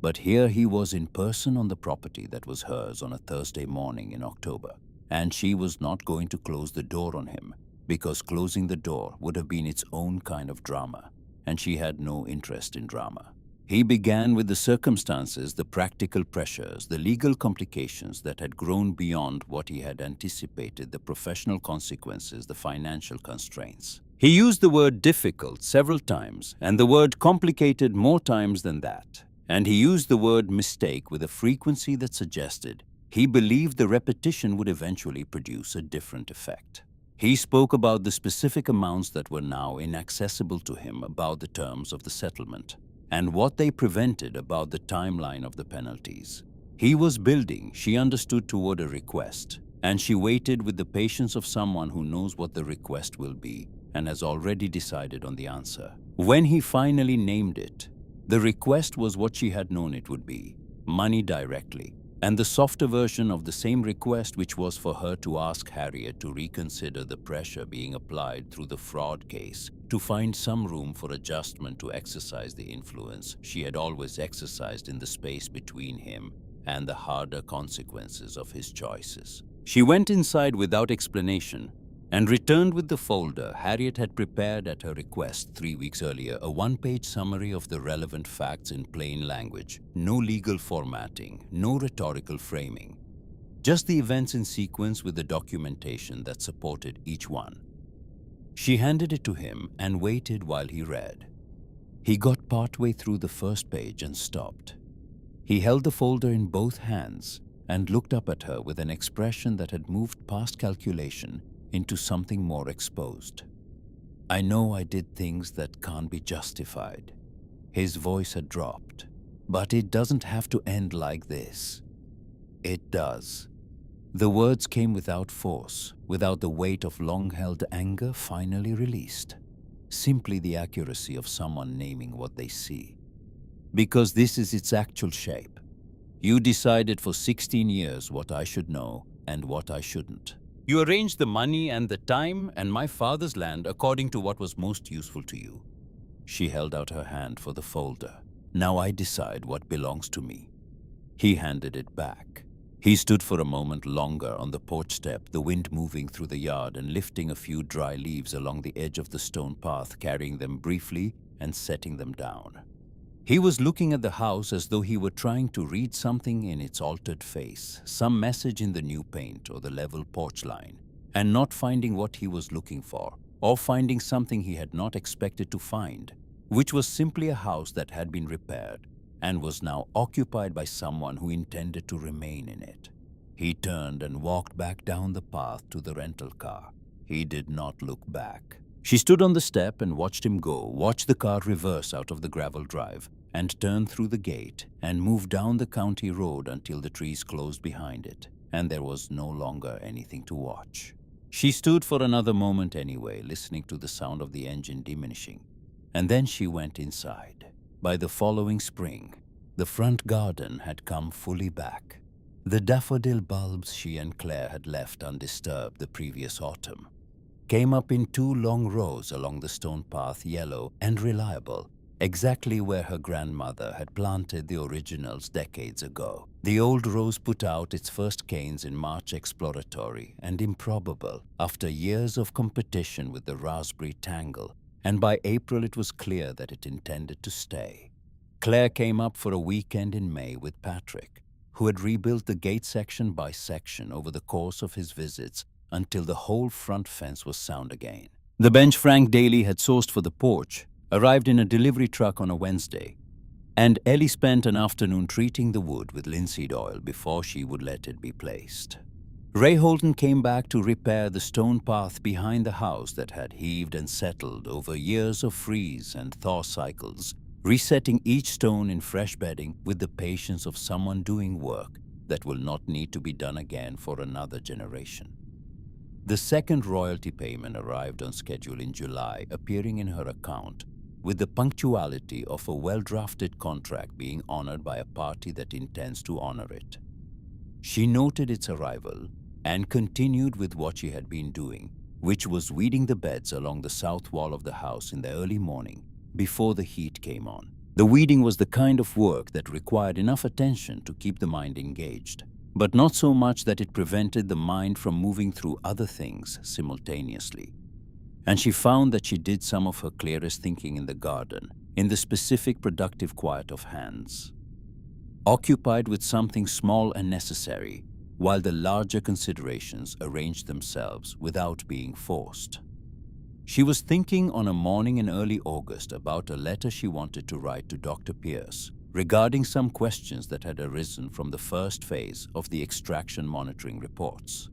But here he was in person on the property that was hers on a Thursday morning in October, and she was not going to close the door on him, because closing the door would have been its own kind of drama, and she had no interest in drama. He began with the circumstances, the practical pressures, the legal complications that had grown beyond what he had anticipated, the professional consequences, the financial constraints. He used the word difficult several times, and the word complicated more times than that. And he used the word mistake with a frequency that suggested he believed the repetition would eventually produce a different effect. He spoke about the specific amounts that were now inaccessible to him, about the terms of the settlement, and what they prevented, about the timeline of the penalties. He was building, she understood, toward a request, and she waited with the patience of someone who knows what the request will be and has already decided on the answer. When he finally named it, the request was what she had known it would be: money directly, and the softer version of the same request, which was for her to ask Harriet to reconsider the pressure being applied through the fraud case, to find some room for adjustment, to exercise the influence she had always exercised in the space between him and the harder consequences of his choices. She went inside without explanation and returned with the folder Harriet had prepared at her request 3 weeks earlier, a one-page summary of the relevant facts in plain language, no legal formatting, no rhetorical framing, just the events in sequence with the documentation that supported each one. She handed it to him and waited while he read. He got partway through the first page and stopped. He held the folder in both hands and looked up at her with an expression that had moved past calculation into something more exposed. "I know I did things that can't be justified." His voice had dropped. "But it doesn't have to end like this." "It does." The words came without force, without the weight of long-held anger finally released. Simply the accuracy of someone naming what they see. "Because this is its actual shape. You decided for 16 years what I should know and what I shouldn't. You arranged the money and the time and my father's land according to what was most useful to you." She held out her hand for the folder. "Now I decide what belongs to me." He handed it back. He stood for a moment longer on the porch step, the wind moving through the yard and lifting a few dry leaves along the edge of the stone path, carrying them briefly and setting them down. He was looking at the house as though he were trying to read something in its altered face, some message in the new paint or the level porch line, and not finding what he was looking for, or finding something he had not expected to find, which was simply a house that had been repaired and was now occupied by someone who intended to remain in it. He turned and walked back down the path to the rental car. He did not look back. She stood on the step and watched him go, watched the car reverse out of the gravel drive and turn through the gate and move down the county road until the trees closed behind it, and there was no longer anything to watch. She stood for another moment anyway, listening to the sound of the engine diminishing, and then she went inside. By the following spring, the front garden had come fully back. The daffodil bulbs she and Claire had left undisturbed the previous autumn came up in 2 long rows along the stone path, yellow and reliable, exactly where her grandmother had planted the originals decades ago. The old rose put out its first canes in March, exploratory and improbable, after years of competition with the raspberry tangle, and by April it was clear that it intended to stay. Claire came up for a weekend in May with Patrick, who had rebuilt the gate section by section over the course of his visits until the whole front fence was sound again. The bench Frank Daly had sourced for the porch arrived in a delivery truck on a Wednesday, and Ellie spent an afternoon treating the wood with linseed oil before she would let it be placed. Ray Holton came back to repair the stone path behind the house that had heaved and settled over years of freeze and thaw cycles, resetting each stone in fresh bedding with the patience of someone doing work that will not need to be done again for another generation. The second royalty payment arrived on schedule in July, appearing in her account with the punctuality of a well-drafted contract being honored by a party that intends to honor it. She noted its arrival and continued with what she had been doing, which was weeding the beds along the south wall of the house in the early morning before the heat came on. The weeding was the kind of work that required enough attention to keep the mind engaged, but not so much that it prevented the mind from moving through other things simultaneously. And she found that she did some of her clearest thinking in the garden, in the specific productive quiet of hands, occupied with something small and necessary, while the larger considerations arranged themselves without being forced. She was thinking on a morning in early August about a letter she wanted to write to Dr. Pierce regarding some questions that had arisen from the first phase of the extraction monitoring reports.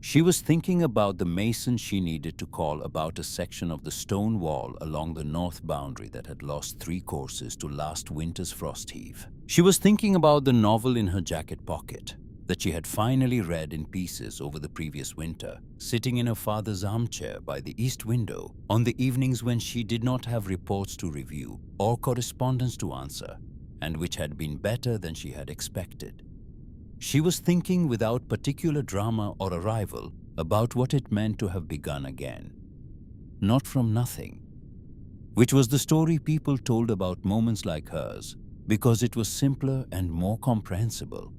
She was thinking about the mason she needed to call about a section of the stone wall along the north boundary that had lost 3 courses to last winter's frost heave. She was thinking about the novel in her jacket pocket that she had finally read in pieces over the previous winter, sitting in her father's armchair by the east window on the evenings when she did not have reports to review or correspondence to answer, and which had been better than she had expected. She was thinking without particular drama or arrival about what it meant to have begun again. Not from nothing, which was the story people told about moments like hers because it was simpler and more comprehensible,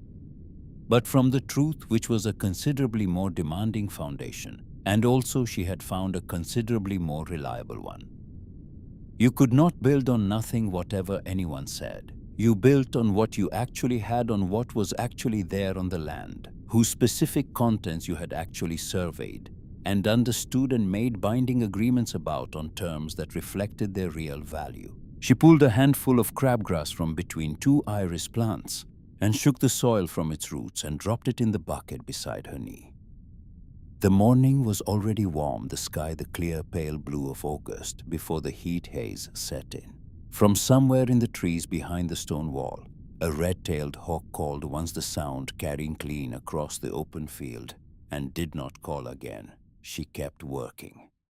but from the truth which was a considerably more demanding foundation, and also she had found a considerably more reliable one. You could not build on nothing whatever anyone said. You built on what you actually had, on what was actually there on the land, whose specific contents you had actually surveyed, and understood and made binding agreements about on terms that reflected their real value. She pulled a handful of crabgrass from between two iris plants and shook the soil from its roots and dropped it in the bucket beside her knee. The morning was already warm, the sky the clear pale blue of August before the heat haze set in. From somewhere in the trees behind the stone wall, a red-tailed hawk called once, the sound carrying clean across the open field, and did not call again. She kept working.